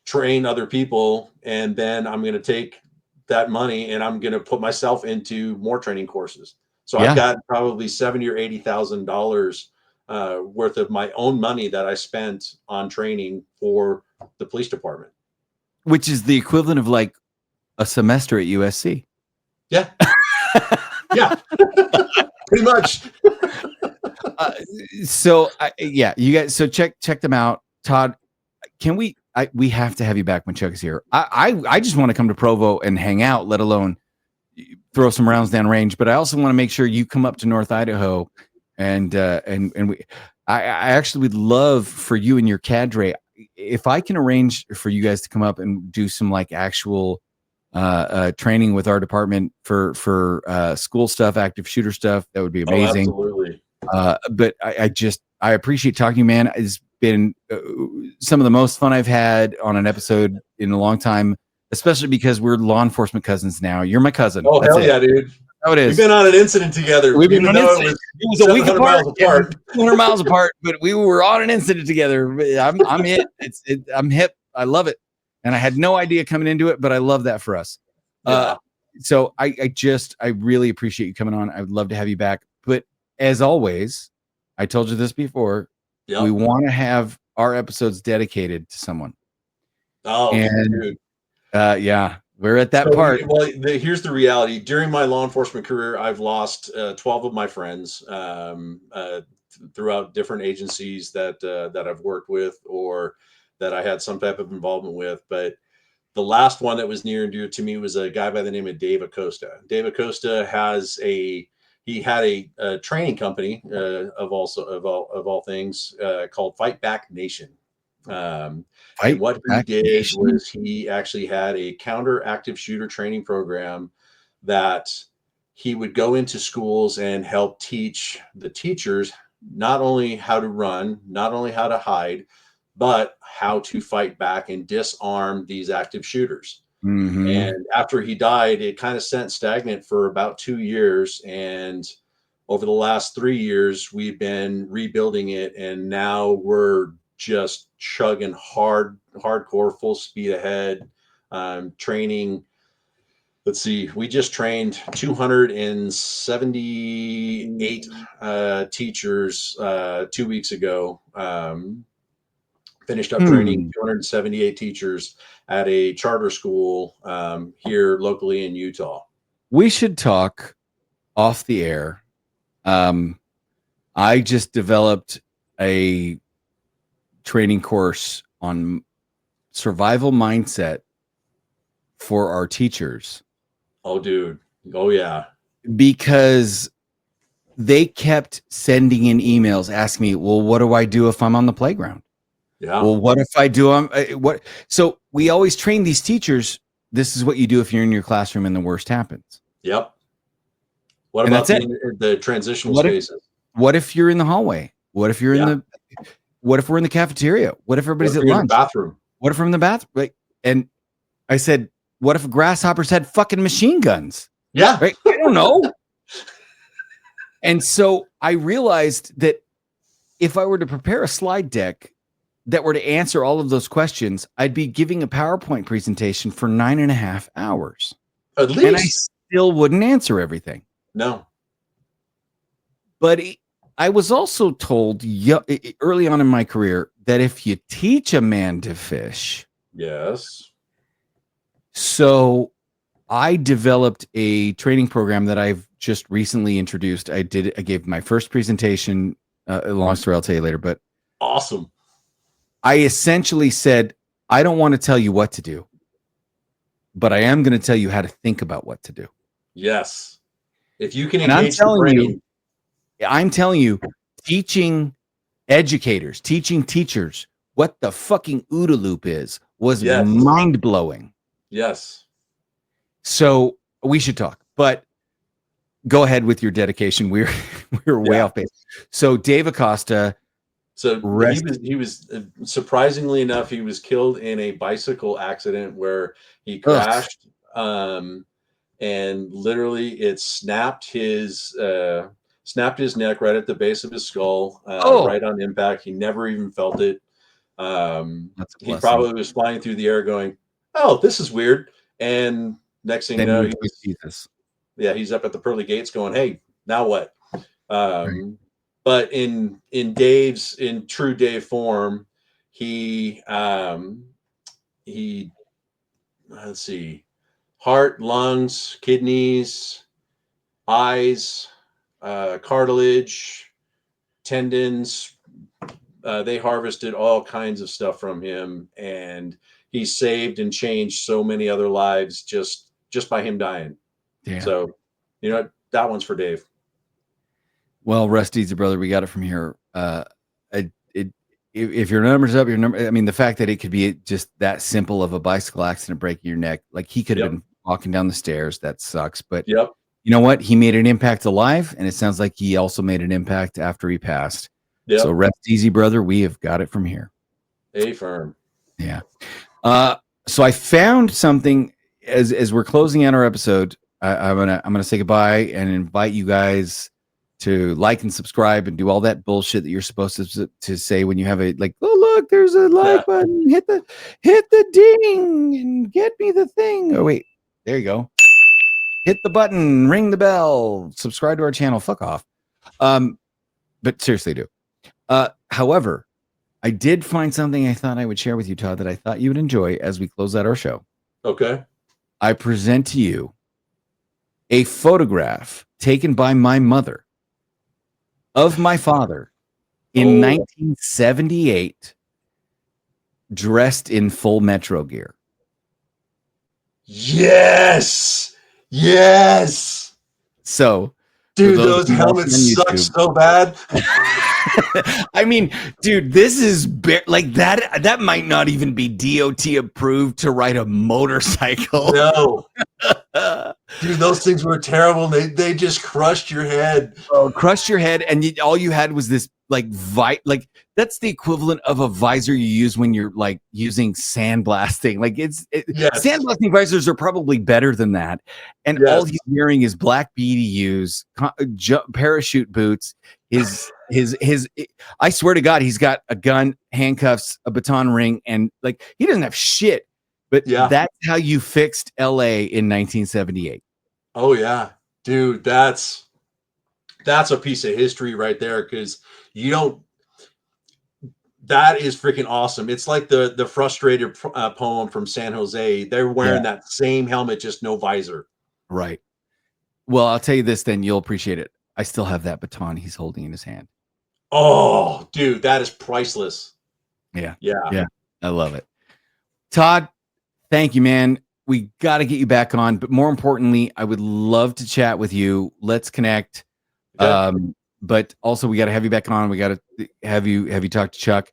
[SPEAKER 5] train other people, and then I'm going to take that money and I'm going to put myself into more training courses. So I've got probably $70,000 or $80,000 worth of my own money that I spent on training for the police department,
[SPEAKER 1] which is the equivalent of like a semester at USC.
[SPEAKER 5] Yeah. Yeah. Pretty much.
[SPEAKER 1] You guys, so check them out. Todd, can we have to have you back when Chuck is here. I just want to come to Provo and hang out, let alone throw some rounds down range, but I also want to make sure you come up to North Idaho and I actually would love for you and your cadre, if I can arrange for you guys to come up and do some like actual training with our department for school stuff, active shooter stuff, that would be amazing.
[SPEAKER 5] Oh, absolutely.
[SPEAKER 1] But I appreciate talking to you, man. It's been some of the most fun I've had on an episode in a long time, especially because we're law enforcement cousins now. You're my cousin.
[SPEAKER 5] Oh, hell yeah, dude.
[SPEAKER 1] How it is.
[SPEAKER 5] We've been on an incident together.
[SPEAKER 1] We've been on an incident. It was a week apart, 200 miles apart, but we were on an incident together. I'm hip. I'm hip. I love it. And I had no idea coming into it, but I love that for us.
[SPEAKER 5] Yeah.
[SPEAKER 1] So I really appreciate you coming on. I would love to have you back. But as always, I told you this before, we want to have our episodes dedicated to someone.
[SPEAKER 5] Oh,
[SPEAKER 1] and
[SPEAKER 5] dude.
[SPEAKER 1] Yeah, we're at that part.
[SPEAKER 5] Well, here's the reality. During my law enforcement career, I've lost 12 of my friends throughout different agencies that I've worked with or that I had some type of involvement with. But the last one that was near and dear to me was a guy by the name of Dave Acosta. Dave Acosta had a training company of all things called Fight Back Nation. And what he did was he actually had a counter active shooter training program that he would go into schools and help teach the teachers not only how to run, not only how to hide, but how to fight back and disarm these active shooters.
[SPEAKER 1] Mm-hmm.
[SPEAKER 5] And after he died, it kind of sat stagnant for about 2 years. And over the last 3 years, we've been rebuilding it. And now we're just chugging hardcore, full speed ahead, training. Let's see, we just trained 278 teachers 2 weeks ago. Finished up training 278 teachers at a charter school here locally in Utah.
[SPEAKER 1] We should talk off the air. I just developed a training course on survival mindset for our teachers.
[SPEAKER 5] Oh, dude. Oh, yeah. Because
[SPEAKER 1] they kept sending in emails asking me, well, what do I do if I'm on the playground?
[SPEAKER 5] Yeah.
[SPEAKER 1] Well, what if I do? What? So we always train these teachers. This is what you do if you're in your classroom and the worst happens.
[SPEAKER 5] Yep. What about the transitional spaces?
[SPEAKER 1] What if you're in the hallway? What if you're in the what if we're in the cafeteria? What if everybody's at
[SPEAKER 5] You're in
[SPEAKER 1] lunch?
[SPEAKER 5] the bathroom?
[SPEAKER 1] What if we're in the bathroom? Like, and I said, what if grasshoppers had fucking machine guns?
[SPEAKER 5] Yeah.
[SPEAKER 1] Right? I don't know. And so I realized that if I were to prepare a slide deck that were to answer all of those questions, I'd be giving a PowerPoint presentation for 9.5 hours.
[SPEAKER 5] At least.
[SPEAKER 1] And I still wouldn't answer everything.
[SPEAKER 5] No.
[SPEAKER 1] But I was also told early on in my career that if you teach a man to fish.
[SPEAKER 5] Yes.
[SPEAKER 1] So I developed a training program that I've just recently introduced. I gave my first presentation. Long story, I'll tell you later. But
[SPEAKER 5] awesome.
[SPEAKER 1] I essentially said, I don't want to tell you what to do, but I am going to tell you how to think about what to do.
[SPEAKER 5] Yes. If you can
[SPEAKER 1] and
[SPEAKER 5] engage the brain.
[SPEAKER 1] I'm telling you, teaching educators, teaching teachers what the fucking OODA loop is was mind blowing.
[SPEAKER 5] Yes.
[SPEAKER 1] So we should talk, but go ahead with your dedication. We're way off base. So Dave Acosta.
[SPEAKER 5] So he was surprisingly enough, he was killed in a bicycle accident where he crashed, and literally it snapped his neck right at the base of his skull, right on impact. He never even felt it. He probably was flying through the air going, "Oh, this is weird." And next thing you know, he's up at the pearly gates going, "Hey, now what?" But in true Dave form, he let's see, heart, lungs, kidneys, eyes, cartilage, tendons. They harvested all kinds of stuff from him, and he saved and changed so many other lives just by him dying.
[SPEAKER 1] Yeah.
[SPEAKER 5] So, that one's for Dave.
[SPEAKER 1] Well, rest easy, brother. We got it from here. If your number's up, I mean, the fact that it could be just that simple of a bicycle accident breaking your neck, like he could have been walking down the stairs. That sucks. But you know what? He made an impact alive, and it sounds like he also made an impact after he passed. Yep. So rest easy, brother. We have got it from here.
[SPEAKER 5] A firm.
[SPEAKER 1] Yeah. So I found something as we're closing out our episode. I'm gonna say goodbye and invite you guys to like and subscribe and do all that bullshit that you're supposed to say when you have oh look, there's a like button. Hit the ding and get me the thing. Oh wait, there you go. Hit the button, ring the bell, subscribe to our channel. Fuck off. But seriously, do. However, I did find something I thought I would share with you, Todd, that I thought you would enjoy as we close out our show.
[SPEAKER 5] Okay.
[SPEAKER 1] I present to you a photograph taken by my mother of my father in 1978, dressed in full Metro gear.
[SPEAKER 5] Yes. Yes.
[SPEAKER 1] So,
[SPEAKER 5] dude, those helmets suck so bad.
[SPEAKER 1] I mean, dude, this is like that. That might not even be DOT approved to ride a motorcycle.
[SPEAKER 5] No, dude, those things were terrible. They just crushed your head.
[SPEAKER 1] Oh, crushed your head, and all you had was this like that's the equivalent of a visor you use when you're like using sandblasting. Like sandblasting visors are probably better than that. And all he's wearing is black BDUs, parachute boots. His I swear to God, he's got a gun, handcuffs, a baton ring, and like he doesn't have shit. But that's how you fixed LA in 1978. Oh
[SPEAKER 5] yeah, dude, that's a piece of history right there, because that is freaking awesome. It's like the frustrated poem from San Jose. They're wearing that same helmet, just no visor.
[SPEAKER 1] Right. Well, I'll tell you this, then you'll appreciate it. I still have that baton he's holding in his hand.
[SPEAKER 5] Oh, dude, that is priceless.
[SPEAKER 1] Yeah. I love it. Todd, thank you, man. We got to get you back on, but more importantly, I would love to chat with you. Let's connect. Okay. But also we got to have you back on. We got to have you talk to Chuck.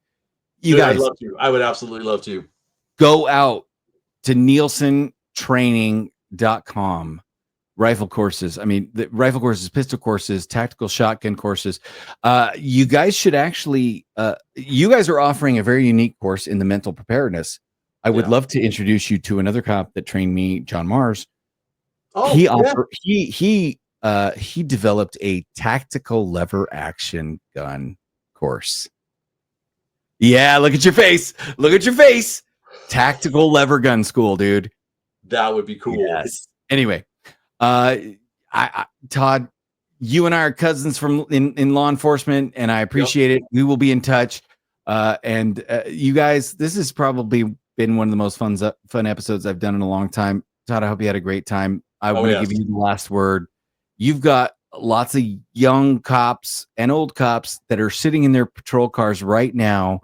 [SPEAKER 1] You guys,
[SPEAKER 5] I'd love to. I would absolutely love to.
[SPEAKER 1] Go out to nielsentraining.com rifle courses. I mean, the rifle courses, pistol courses, tactical shotgun courses. You guys should actually, you guys are offering a very unique course in the mental preparedness. I would love to introduce you to another cop that trained me, John Mars.
[SPEAKER 5] Oh,
[SPEAKER 1] He developed a tactical lever action gun course. Yeah, look at your face. Look at your face. Tactical lever gun school, dude.
[SPEAKER 5] That would be cool.
[SPEAKER 1] Yes. Anyway, Todd, you and I are cousins from in law enforcement, and I appreciate it. We will be in touch. And you guys, this has probably been one of the most fun episodes I've done in a long time. Todd, I hope you had a great time. I want to give you the last word. You've got lots of young cops and old cops that are sitting in their patrol cars right now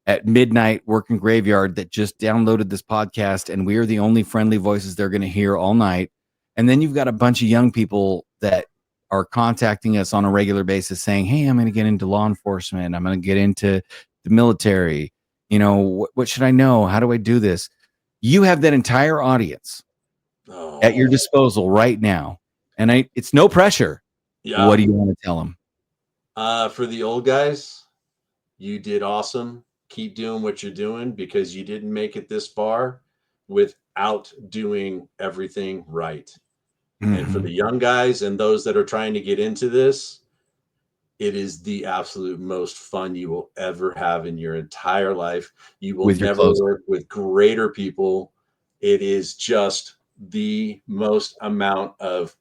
[SPEAKER 1] at midnight working graveyard that just downloaded this podcast, and we are the only friendly voices they're going to hear all night. And then you've got a bunch of young people that are contacting us on a regular basis saying, hey, I'm going to get into law enforcement. I'm going to get into the military. You know, what should I know? How do I do this? You have that entire audience at your disposal right now. And it's no pressure. Yeah. What do you want to tell them?
[SPEAKER 5] For the old guys, you did awesome. Keep doing what you're doing, because you didn't make it this far without doing everything right. Mm-hmm. And for the young guys and those that are trying to get into this, it is the absolute most fun you will ever have in your entire life. You will never work with greater people. It is just the most amount of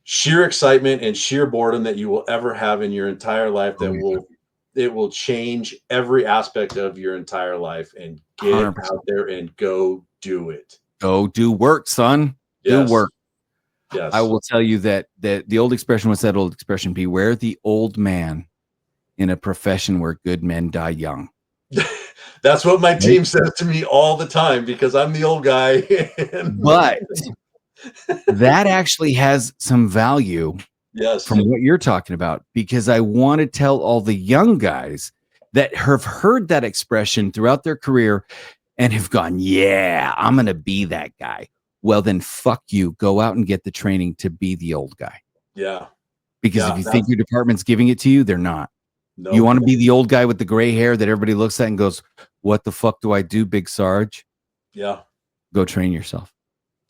[SPEAKER 5] sheer excitement and sheer boredom that you will ever have in your entire life. It will change every aspect of your entire life. And get 100%. Out there and go do it.
[SPEAKER 1] Go do work, son.
[SPEAKER 5] Yes.
[SPEAKER 1] Do work.
[SPEAKER 5] Yes.
[SPEAKER 1] I will tell you that the old expression, what's that old expression? Beware the old man in a profession where good men die young.
[SPEAKER 5] That's what my team says to me all the time, because I'm the old guy.
[SPEAKER 1] But that actually has some value.
[SPEAKER 5] Yes.
[SPEAKER 1] From what you're talking about, because I want to tell all the young guys that have heard that expression throughout their career and have gone, yeah, I'm going to be that guy. Well, then fuck you. Go out and get the training to be the old guy.
[SPEAKER 5] Yeah.
[SPEAKER 1] Because if you think your department's giving it to you, they're not.
[SPEAKER 5] No.
[SPEAKER 1] You want to be the old guy with the gray hair that everybody looks at and goes, what the fuck do I do, Big Sarge?
[SPEAKER 5] Yeah.
[SPEAKER 1] Go train yourself.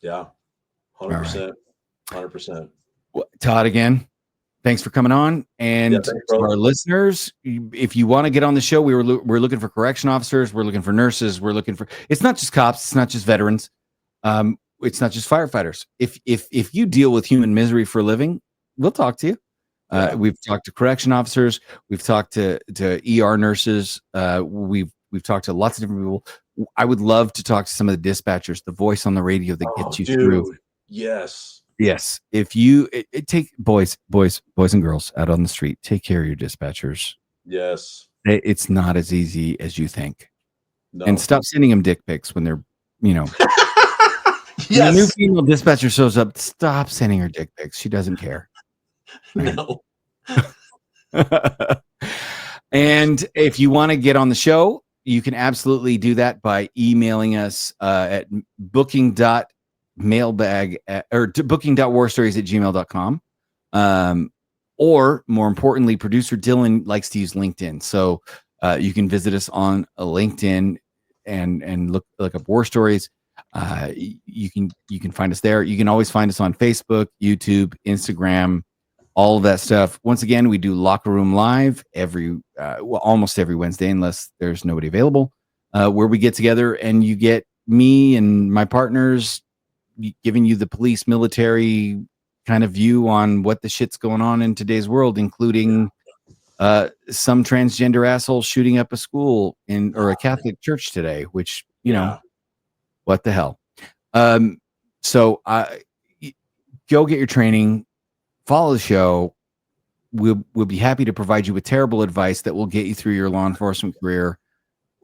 [SPEAKER 5] Yeah. 100%. 100%.
[SPEAKER 1] Todd, again, thanks for coming on. And to our listeners, if you want to get on the show, we're looking for correction officers, we're looking for nurses, we're looking for, it's not just cops, it's not just veterans, it's not just firefighters. If you deal with human misery for a living, we'll talk to you. We've talked to correction officers, we've talked to ER nurses, we've talked to lots of different people. I would love to talk to some of the dispatchers, the voice on the radio that gets you through. Yes. If you take boys and girls out on the street, take care of your dispatchers.
[SPEAKER 5] Yes.
[SPEAKER 1] It's not as easy as you think.
[SPEAKER 5] No.
[SPEAKER 1] And stop sending them dick pics when they're,
[SPEAKER 5] Yes.
[SPEAKER 1] When a new female dispatcher shows up, stop sending her dick pics. She doesn't care. Right?
[SPEAKER 5] No.
[SPEAKER 1] And if you want to get on the show, you can absolutely do that by emailing us at booking.warstories@gmail.com. Or more importantly, producer Dylan likes to use LinkedIn. So you can visit us on LinkedIn and look up War Stories. You can find us there. You can always find us on Facebook, YouTube, Instagram, all of that stuff. Once again, we do Locker Room Live almost every Wednesday, unless there's nobody available, where we get together and you get me and my partners giving you the police military kind of view on what the shit's going on in today's world, including some transgender asshole shooting up a school or a Catholic church today, which, what the hell? So go get your training, follow the show. We'll be happy to provide you with terrible advice that will get you through your law enforcement career,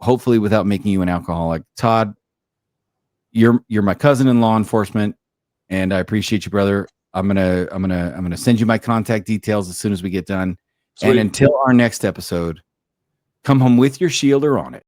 [SPEAKER 1] hopefully without making you an alcoholic. Todd, you're my cousin in law enforcement, and I appreciate you, brother. I'm gonna send you my contact details as soon as we get done. Sweet. And until our next episode, come home with your shield or on it.